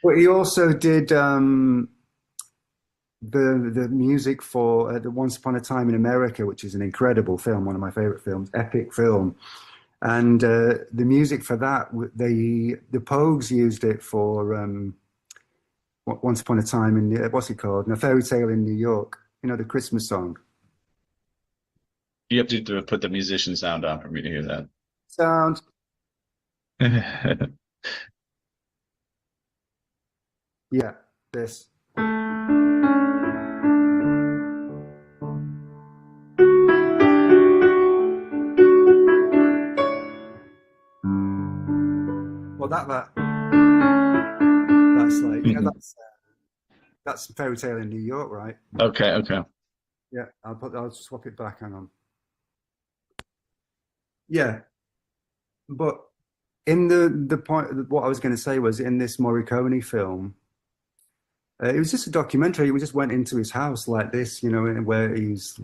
but he also did the music for the Once Upon a Time in America, which is an incredible film, one of my favorite films, epic film. And the music for that, the Pogues used it for Once Upon a Time in what's it called? A Fairy Tale in New York. You know, the Christmas song. You have to put the musician sound on for me to hear Sound. that. Yeah, this. Well, that's like Mhm. that's Fairy Tale in New York, right? Okay, okay. Yeah, I'll swap it back. Hang on. Yeah, but in the point, what I was going to say was in this Morricone film, it was just a documentary. We just went into his house like this, where he's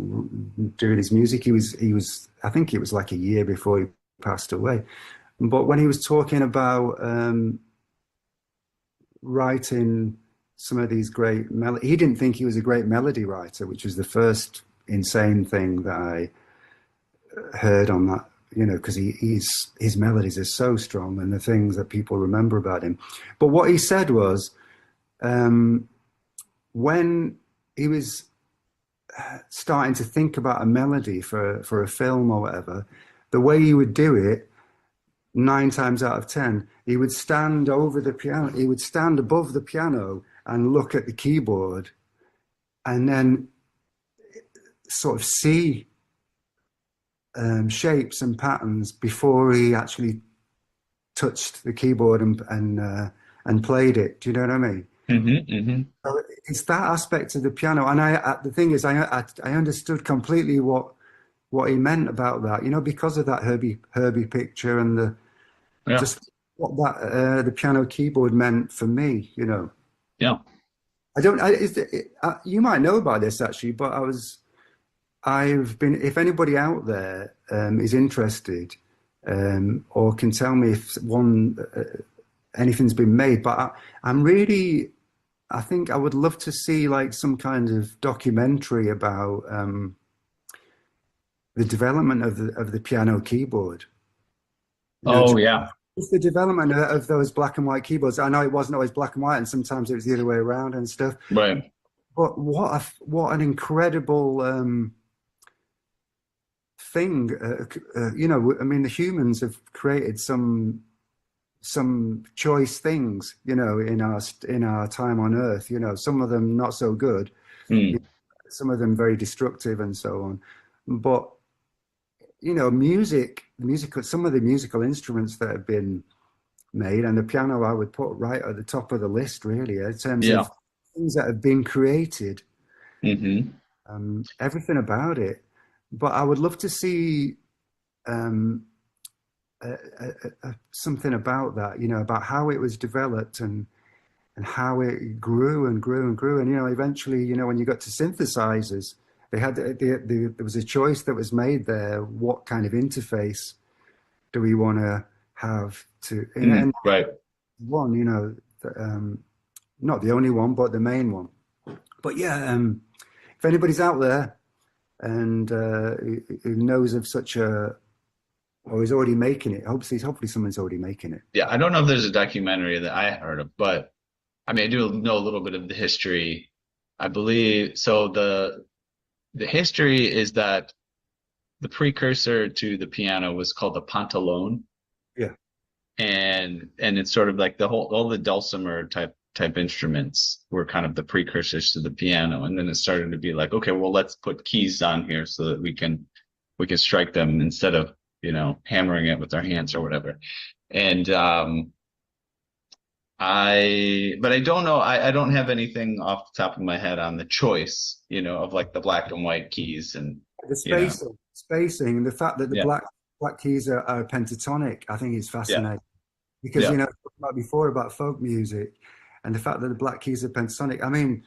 doing his music. He was. I think it was like a year before he passed away. But when he was talking about writing some of these great melody, he didn't think he was a great melody writer, which was the first insane thing that I heard on that. Because his melodies are so strong and the things that people remember about him. But what he said was, um, when he was starting to think about a melody for a film or whatever, the way he would do it, 9 times out of 10, he would stand over the piano. He would stand above the piano and look at the keyboard, and then sort of see shapes and patterns before he actually touched the keyboard and played it. Do you know what I mean? Hmm. So it's that aspect of the piano, and the thing is, I understood completely what he meant about that. Because of that Herbie picture and the Yeah, just what that the piano keyboard meant for me. yeah. I don't. You might know about this actually, but I've been. If anybody out there is interested, or can tell me if anything's been made, but I'm really. I think I would love to see like some kind of documentary about the development of the piano keyboard. Oh, yeah. Just the development of those black and white keyboards. I know it wasn't always black and white, and sometimes it was the other way around and stuff. Right. But what an incredible thing! I mean, the humans have created some choice things, in our time on Earth. Some of them not so good, Mm. some of them very destructive, and so on. But some of the musical instruments that have been made, and the piano I would put right at the top of the list, really, in terms Yeah. of things that have been created, Hmm. everything about it. But I would love to see um, something about that, about how it was developed and how it grew and grew and grew. And, eventually, when you got to synthesizers, there was a choice that was made there. What kind of interface do we want to have to, Mm. and Right. one, not the only one, but the main one. But yeah, if anybody's out there and who knows of such a, or is already making it, hopefully someone's already making it. Yeah, I don't know if there's a documentary that I heard of, but I mean, I do know a little bit of the history. I believe so. The history is that the precursor to the piano was called the pantalone, Yeah. and it's sort of like the whole all the dulcimer type instruments were kind of the precursors to the piano, and then it started to be like, okay, well, let's put keys on here so that we can strike them instead of hammering it with our hands or whatever. And but I don't know. I don't have anything off the top of my head on the choice, of like the black and white keys and The you know, spacing, the fact that the yeah, black black keys are pentatonic, I think is Yeah, fascinating because, yeah. like before about folk music and the fact that the black keys are pentatonic. I mean,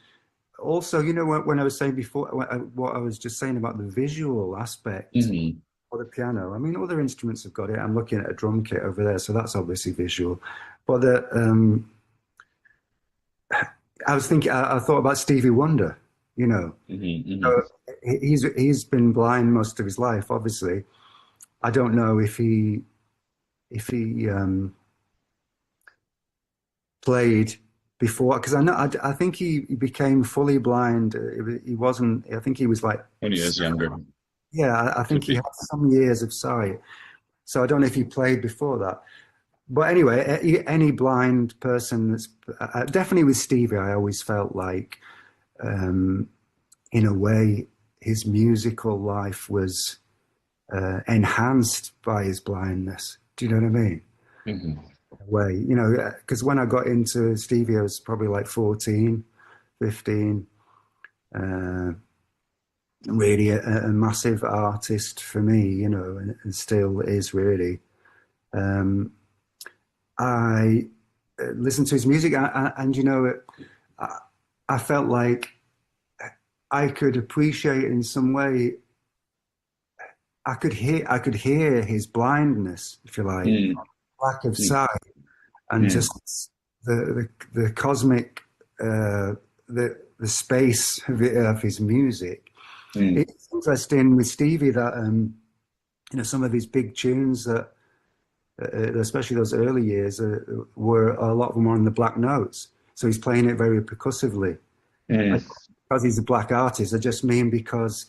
also, when I was saying before, what I was just saying about the visual aspect Hmm. of the piano. I mean, other instruments have got it. I'm looking at a drum kit over there, so that's obviously visual. But I was thinking, I thought about Stevie Wonder. You know, Hmm. so Hmm. he's been blind most of his life. Obviously, I don't know if he played before because I think he became fully blind. He wasn't. I think he was like, When he was younger, yeah. I think could he be. had some years of sight. So I don't know if he played before that. But anyway, any blind person that's definitely with Stevie, I always felt like, um, in a way, his musical life was enhanced by his blindness. Do you know what I mean? Hmm. In a way, because when I got into Stevie, I was probably like 14, 15. Uh, Really a massive artist for me, and still is really. Um, I listened to his music, and I, I felt like I could appreciate in some way. I could hear his blindness, if you like, Mm. lack of Mm. sight, and Mm. just the cosmic, the space of his music. Mm. It's interesting with Stevie that some of his big tunes that, especially those early years, were a lot of them were on the black notes. So he's playing it very percussively. I, Mm. because he's a black artist, I just mean because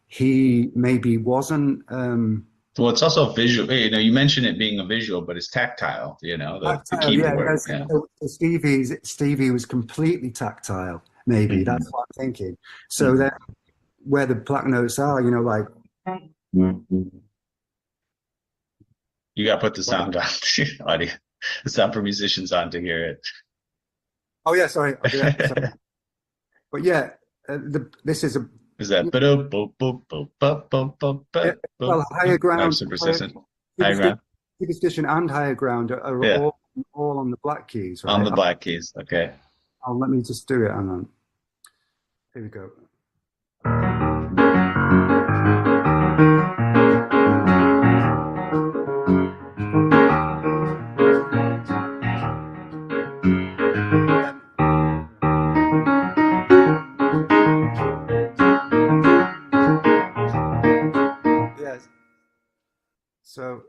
he maybe wasn't Well, it's also visual. You mentioned it being a visual, but it's tactile. The tactile. Yeah, keyboard. Yeah. so Stevie was completely tactile. Maybe that's Hmm. what I'm thinking. So Hmm. then, where the black notes are, like, You got to put the sound on audio, the sound for musicians on to hear oh yeah, sorry, I'll do that. Sorry. it. But yeah, this is a Is that yeah, well, higher I'm ground, super persistent? High superstition, ground. superstition and higher ground are Yeah, all on the black keys, on right? the black keys. Okay. Let me just do it. Hang on. Here we go. Yes. So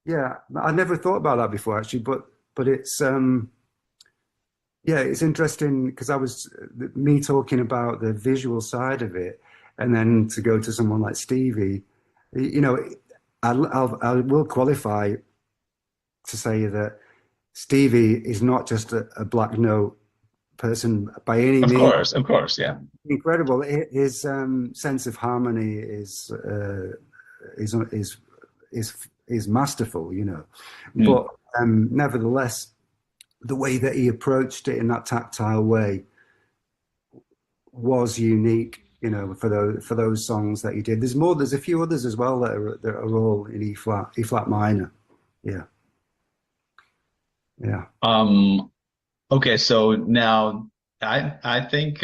yeah, I never thought about that before actually, but it's yeah, it's interesting because I was me talking about the visual side of it, and then to go to someone like Stevie, you know, I will qualify to say that Stevie is not just a black note person by any means. Of course, yeah. Incredible. His sense of harmony is is masterful, Mm. But nevertheless, the way that he approached it in that tactile way was unique. For those songs that he did. There's more. There's a few others as well that are all in E flat minor. Yeah, yeah. Um, okay, so now I think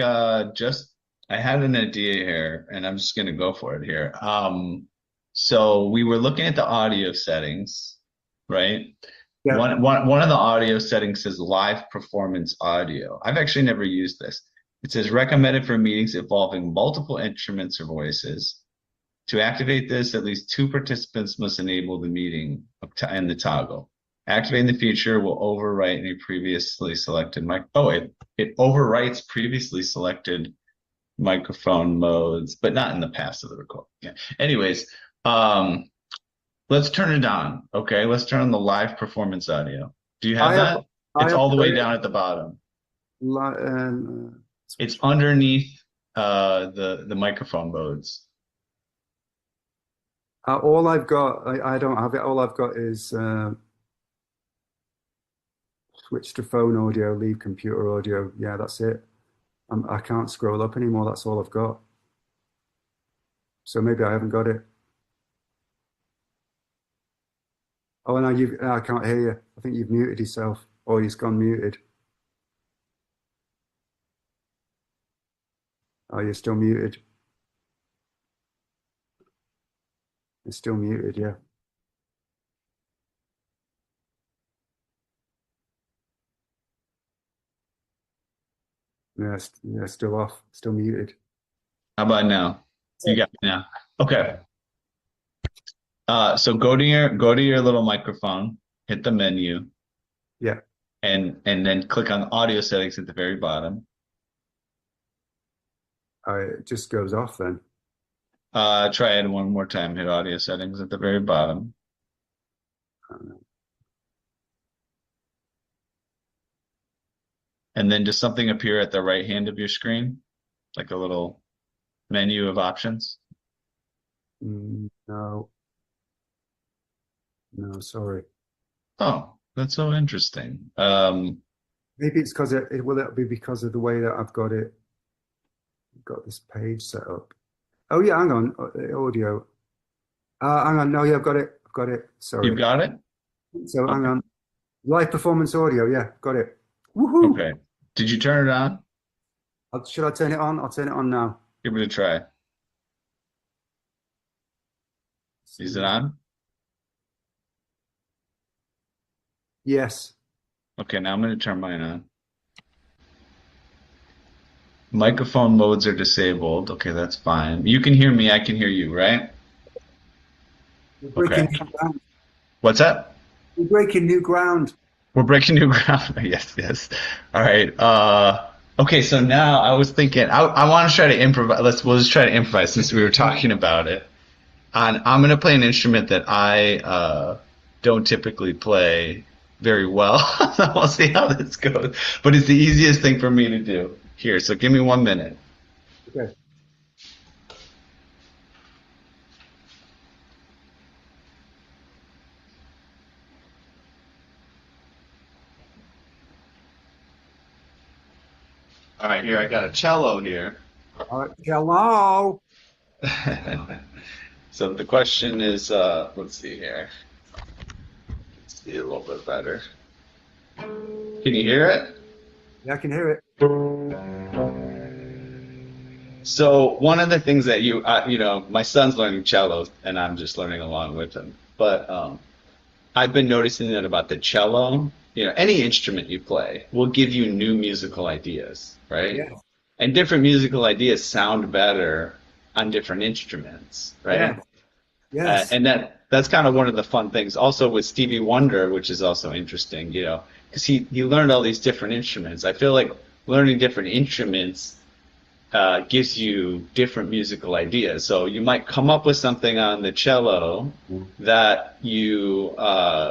just I had an idea here and I'm just gonna go for it here. So we were looking at the audio settings, right? Yeah. One of the audio settings says live performance audio. I've actually never used this. It says recommended for meetings involving multiple instruments or voices. To activate this, at least two participants must enable the meeting and the toggle. Activating the feature will overwrite any previously selected mic. Oh, it overwrites previously selected microphone modes, but not in the past of the recording. Yeah. Anyways, um, let's turn it on. Okay, let's turn on the live performance audio. Do you I have have that? I It's have all the got way it. down at the bottom. It's Switch to underneath the microphone modes. all I've got. I don't have it. All I've got is switch to phone audio, leave computer audio. Yeah, that's it. I can't scroll up anymore. That's all I've got. So maybe I haven't got it. Oh, no, I can't hear you. I think you've muted yourself, or he's gone muted. Oh, you're still muted. You're still muted, yeah. Yeah, yeah, still off, still muted. How about now? You got me now. Okay. So go to your little microphone, hit the menu, Yeah, and then click on audio settings at the very bottom. it just goes off then. Try it one more time. Hit audio settings at the very bottom. And then does something appear at the right hand of your screen? Like a little menu of options? No, no, sorry. Oh, that's so interesting. Maybe it's because will it be because of the way that I've got this page set up. Oh yeah, hang on, audio. Hang on, no, yeah, I've got it. You've Sorry. got it? So hang Okay. on, live performance audio. Yeah, got it. Woohoo! Okay. Did you turn it on? Should I turn it on? I'll turn it on now. Give it a try. Is it on? Yes. Okay, now I'm going to turn mine on. Microphone modes are disabled. Okay, that's fine. You can hear me, I can hear you, right? We're breaking Okay. new ground. What's that? We're breaking new ground. We're breaking new ground. Yes, yes. All right. Okay, so now I was thinking I want to try to improvise. We'll just try to improvise since we were talking about it. And I'm gonna play an instrument that I don't typically play very well. We'll see how this goes. But it's the easiest thing for me to do. Here, so give me 1 minute. Okay. All right, here I got a cello here. All right. Hello. So the question is, let's see here. Let's see a little bit better. Can you hear it? Yeah, I can hear it. So one of the things that my son's learning cello, and I'm just learning along with him. But I've been noticing that about the cello. Any instrument you play will give you new musical ideas, right? Yeah. And different musical ideas sound better on different instruments, right? Yeah. Yes. And that's kind of one of the fun things. Also with Stevie Wonder, which is also interesting, because he learned all these different instruments. I feel like learning different instruments gives you different musical ideas. So you might come up with something on the cello that you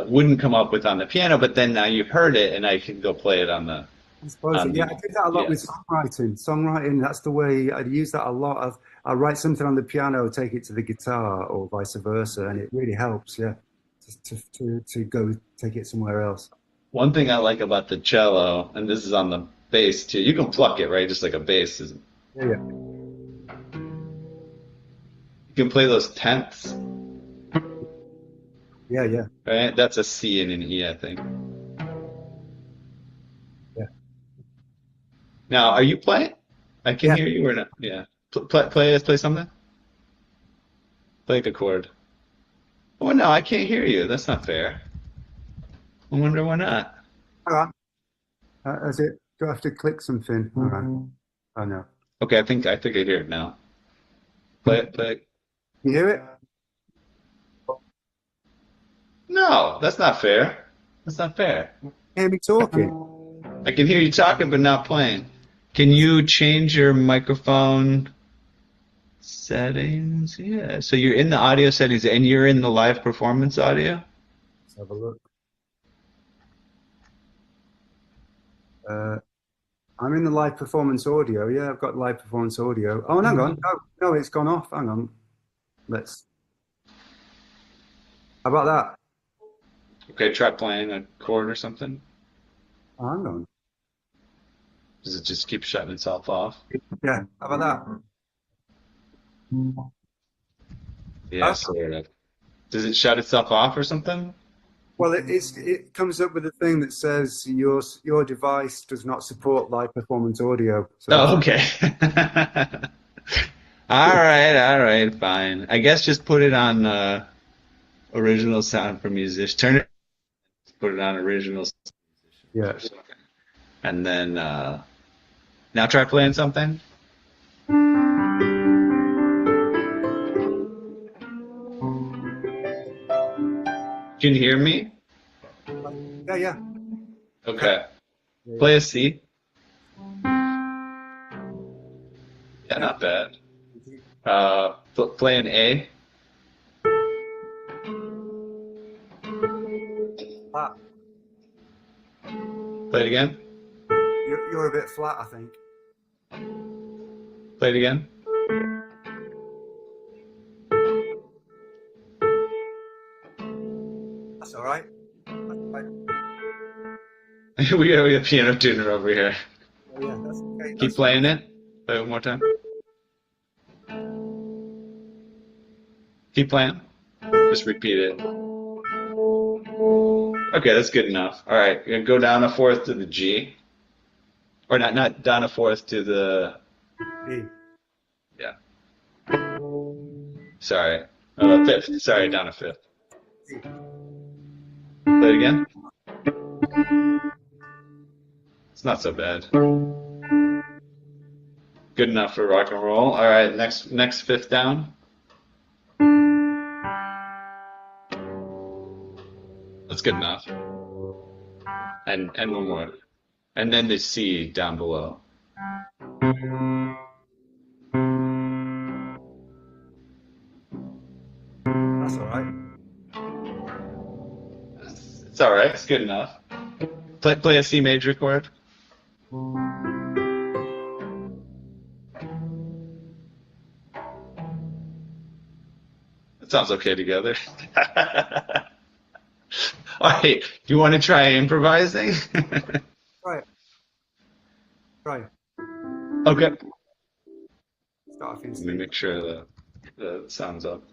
wouldn't come up with on the piano, but then now you've heard it, and I can go play it on the I suppose. on Yeah, the I do that a lot yeah. with songwriting. Songwriting, that's the way I use that a lot. I write something on the piano, take it to the guitar, or vice versa, and it really helps. Yeah, to go take it somewhere else. One thing I like about the cello, and this is on the bass too, you can pluck it, right? Just like a bass. You Yeah, yeah, can play those tenths, yeah, yeah, right? That's a C and an E, I think. yeah. Now, are you playing? I can Yeah. hear you or not? Yeah. Play something. Play like a chord. Oh no, I can't hear you. That's not fair. I wonder why not. Hang on. Is it? Do I have to click something? All right. Oh no. Okay, I think I hear it now. Play it, play it. You hear it? No, that's not fair. That's not fair. Hear me talking? I can hear you talking but not playing. Can you change your microphone settings? Yeah. So you're in the audio settings and you're in the live performance audio? Let's have a look. Uh, I'm in the live performance audio. Yeah, I've got live performance audio. Oh, and hang on. No, no, it's gone off. Hang on. Let's. How about that? Okay, try playing a chord or something. Oh, hang on. Does it just keep shutting itself off? Yeah, how about Yeah, that? sort of. Does it shut itself off or something? Well, it comes up with a thing that says your device does not support live performance audio. So that's Oh, okay. All right, fine. I guess just put it on original sound for musicians. Turn it, put it on original sound yeah. or something. And then now try playing something. Can you hear me? Yeah, yeah. Okay. Yeah, Play a C. Yeah, yeah. not bad. Yeah. Play an A. Flat. Play it again. You're a bit flat, I think. Play it again. That's all right. That's all right. We have a piano tuner over here. Oh, yeah, that's okay. Keep That's fine. playing it. Play it one more time. Keep playing. Just repeat it. Okay, that's good enough. All right, you're gonna go down a fourth to the G, or not down a fourth to the E. yeah. Sorry, oh, the fifth. Sorry, down a fifth. E. Play it again. It's not so bad. Good enough for rock and roll. All right, next fifth down. That's good enough. And one more. And then the C down below. That's all right. It's all right. It's good enough. Play a C major chord. It sounds okay together. All right. Do you want to try improvising? Try it. Try it. Okay. Start off in Let me C. make sure that the sound's up.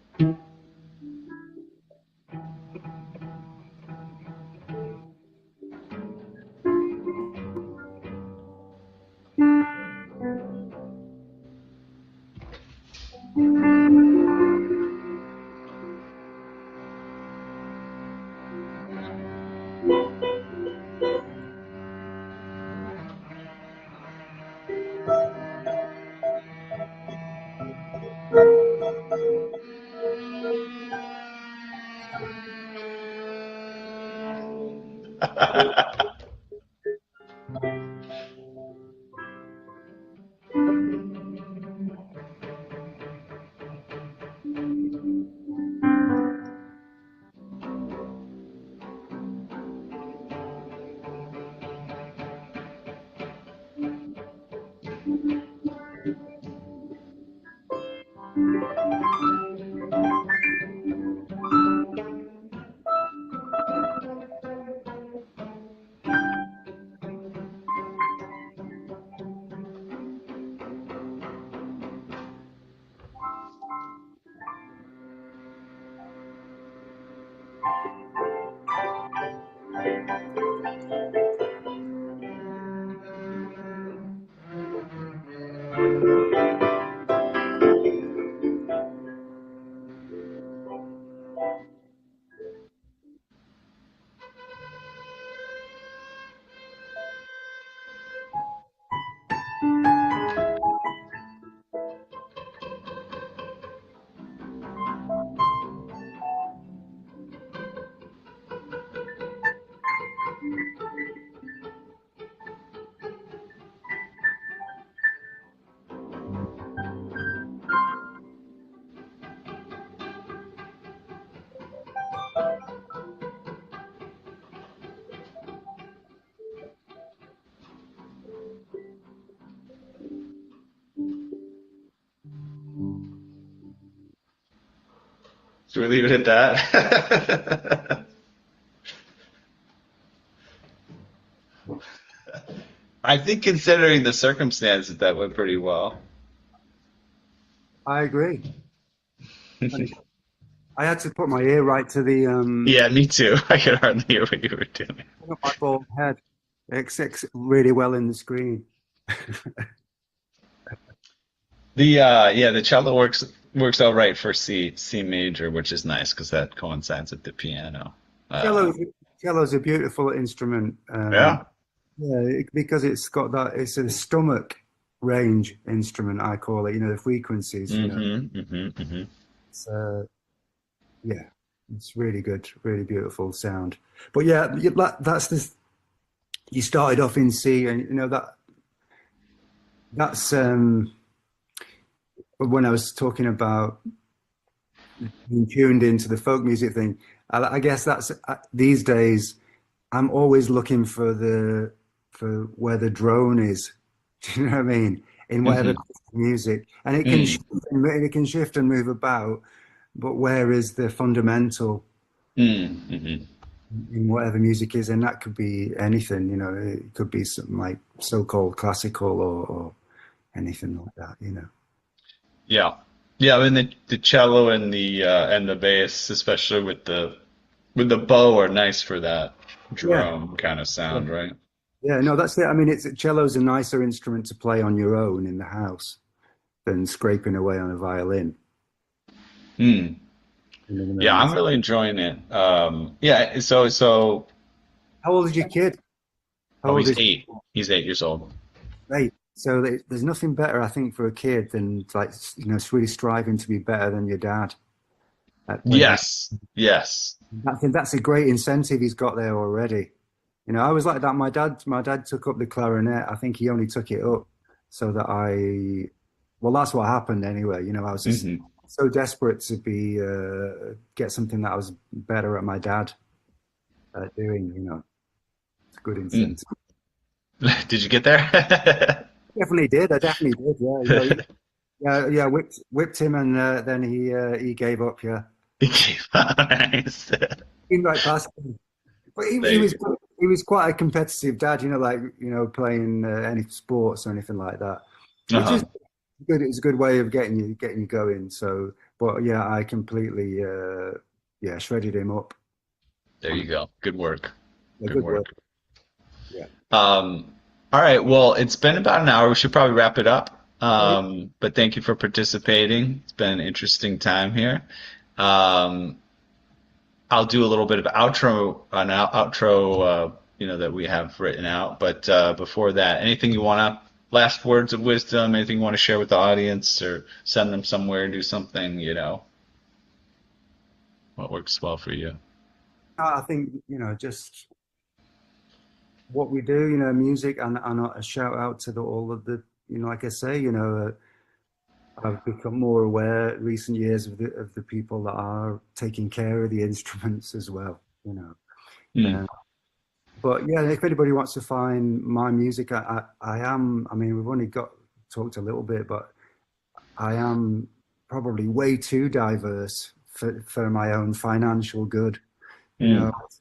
Should we leave it at that? I think considering the circumstances, that went pretty well. I agree. And I had to put my ear right to the Yeah, me too. I could hardly hear what you were doing. my bald head. It sits really well in the screen. The yeah, the cello works all right for C major, which is nice because that coincides with the piano. Uh, Cello, cello's a beautiful instrument. yeah. Yeah, because it's got that. It's a stomach range instrument, I call it. You know, the frequencies. You know, Hmm. it's yeah, it's really good, really beautiful sound. But yeah, that's this. You started off in C, and you know that's when I was talking about being tuned into the folk music thing. I guess that's these days. I'm always looking for the for where the drone is. Do you know what I mean? In whatever Hmm. music, and Mm, it can shift and move about. But where is the fundamental hmm. in whatever music is? And that could be anything. You know, it could be some like so-called classical or anything like that. You know. Yeah. Yeah, I mean the cello and the bass, especially with the bow, are nice for that Yeah. drone kind of Yeah. sound, right? Yeah. No, that's it. I mean, it's cello's a nicer instrument to play on your own in the house than scraping away on a violin. Hmm. You know what I Yeah, mean? I'm really enjoying it. Yeah, so How old is your kid? How oh, old he's is 8. He's 8 years old. Right. So there's nothing better, I think, for a kid than like you know, really striving to be better than your dad. When he, Yes. Yes. that's a great incentive he's got there already. You know, I was like that. My dad took up the clarinet. I think he only took it up so that well, that's what happened anyway. You know, I was just Hmm. so desperate to be get something that I was better at my dad doing. You know, it's a good Mm. incentive. Did you get there? Definitely did. I definitely did. Yeah, you know, yeah, yeah. Whipped him, and then he gave up. Yeah, Nice. came right past him. But There you go. he was quite a competitive dad. You know, like you know, playing any sports or anything like that, which is Uh-huh. good. It's a good way of getting you going. So, but yeah, I completely yeah shredded him up There on you go. Good work. a Good good work. work. Yeah. All right. Well, it's been about an hour. We should probably wrap it up. Oh yeah. But thank you for participating. It's been an interesting time here. Um, I'll do a little bit of outro, that we have written out. But before that, anything you want to, last words of wisdom, anything you want to share with the audience or send them somewhere, do something, what works well for you? I think you know just what we do. You know, music and a shout out to all of the you know, like I say, you know. I've become more aware recent years of the people that are taking care of the instruments as well, you know. Hmm. Uh, but yeah, if anybody wants to find my music, I am. I mean, we've only got talked a little bit, but I am probably way too diverse for my own financial good, you know. Hmm.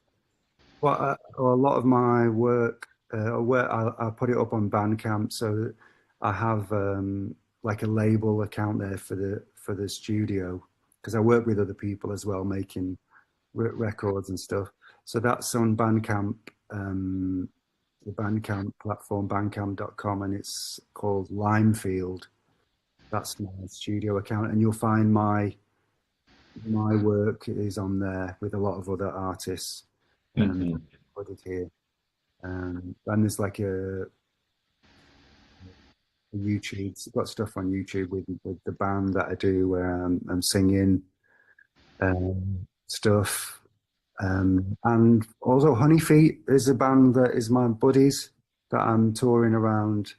But a lot of my work, I put it up on Bandcamp, so I have like a label account there for the studio because I work with other people as well making records and stuff. So that's on Bandcamp, the Bandcamp platform, bandcamp.com, and it's called Limefield. That's my studio account, and you'll find my work is on there with a lot of other artists Hmm. put it here. And there's like a YouTube. It's got stuff on YouTube with the band that I do where I'm singing stuff. And also Honey Feet is a band that is my buddies that I'm touring around,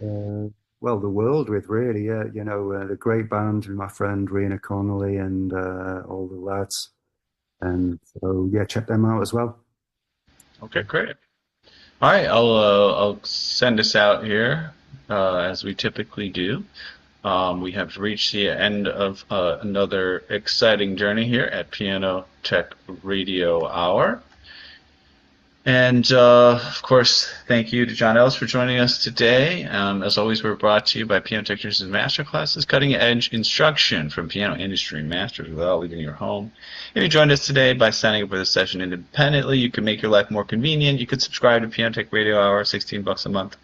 uh, well, the world with really. Yeah, you know, the great band with my friend Rena Connolly and all the lads. And so, yeah, check them out as well. Okay, great. All right, I'll send us out here as we typically do. We have reached the end of another exciting journey here at Piano Tech Radio Hour. And of course, thank you to John Ellis for joining us today. As always, we're brought to you by Piano Technicians Masterclasses, cutting edge instruction from piano industry masters without leaving your home. If you joined us today by signing up for this session independently, you can make your life more convenient. You could subscribe to Piano Tech Radio Hour, $16 a month.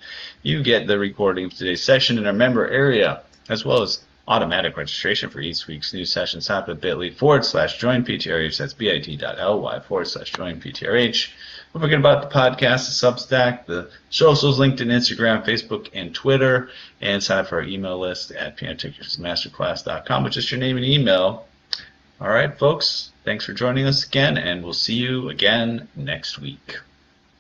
You get the recording of today's session in our member area, as well as automatic registration for each week's new session. Sign up at bit.ly/join-PTRH. That's bit.ly/join-PTRH. Don't forget about the podcast, the Substack, the socials, LinkedIn, Instagram, Facebook, and Twitter. And sign up for our email list at pianotechniciansmasterclass.com with just your name and email. All right, folks, thanks for joining us again, and we'll see you again next week.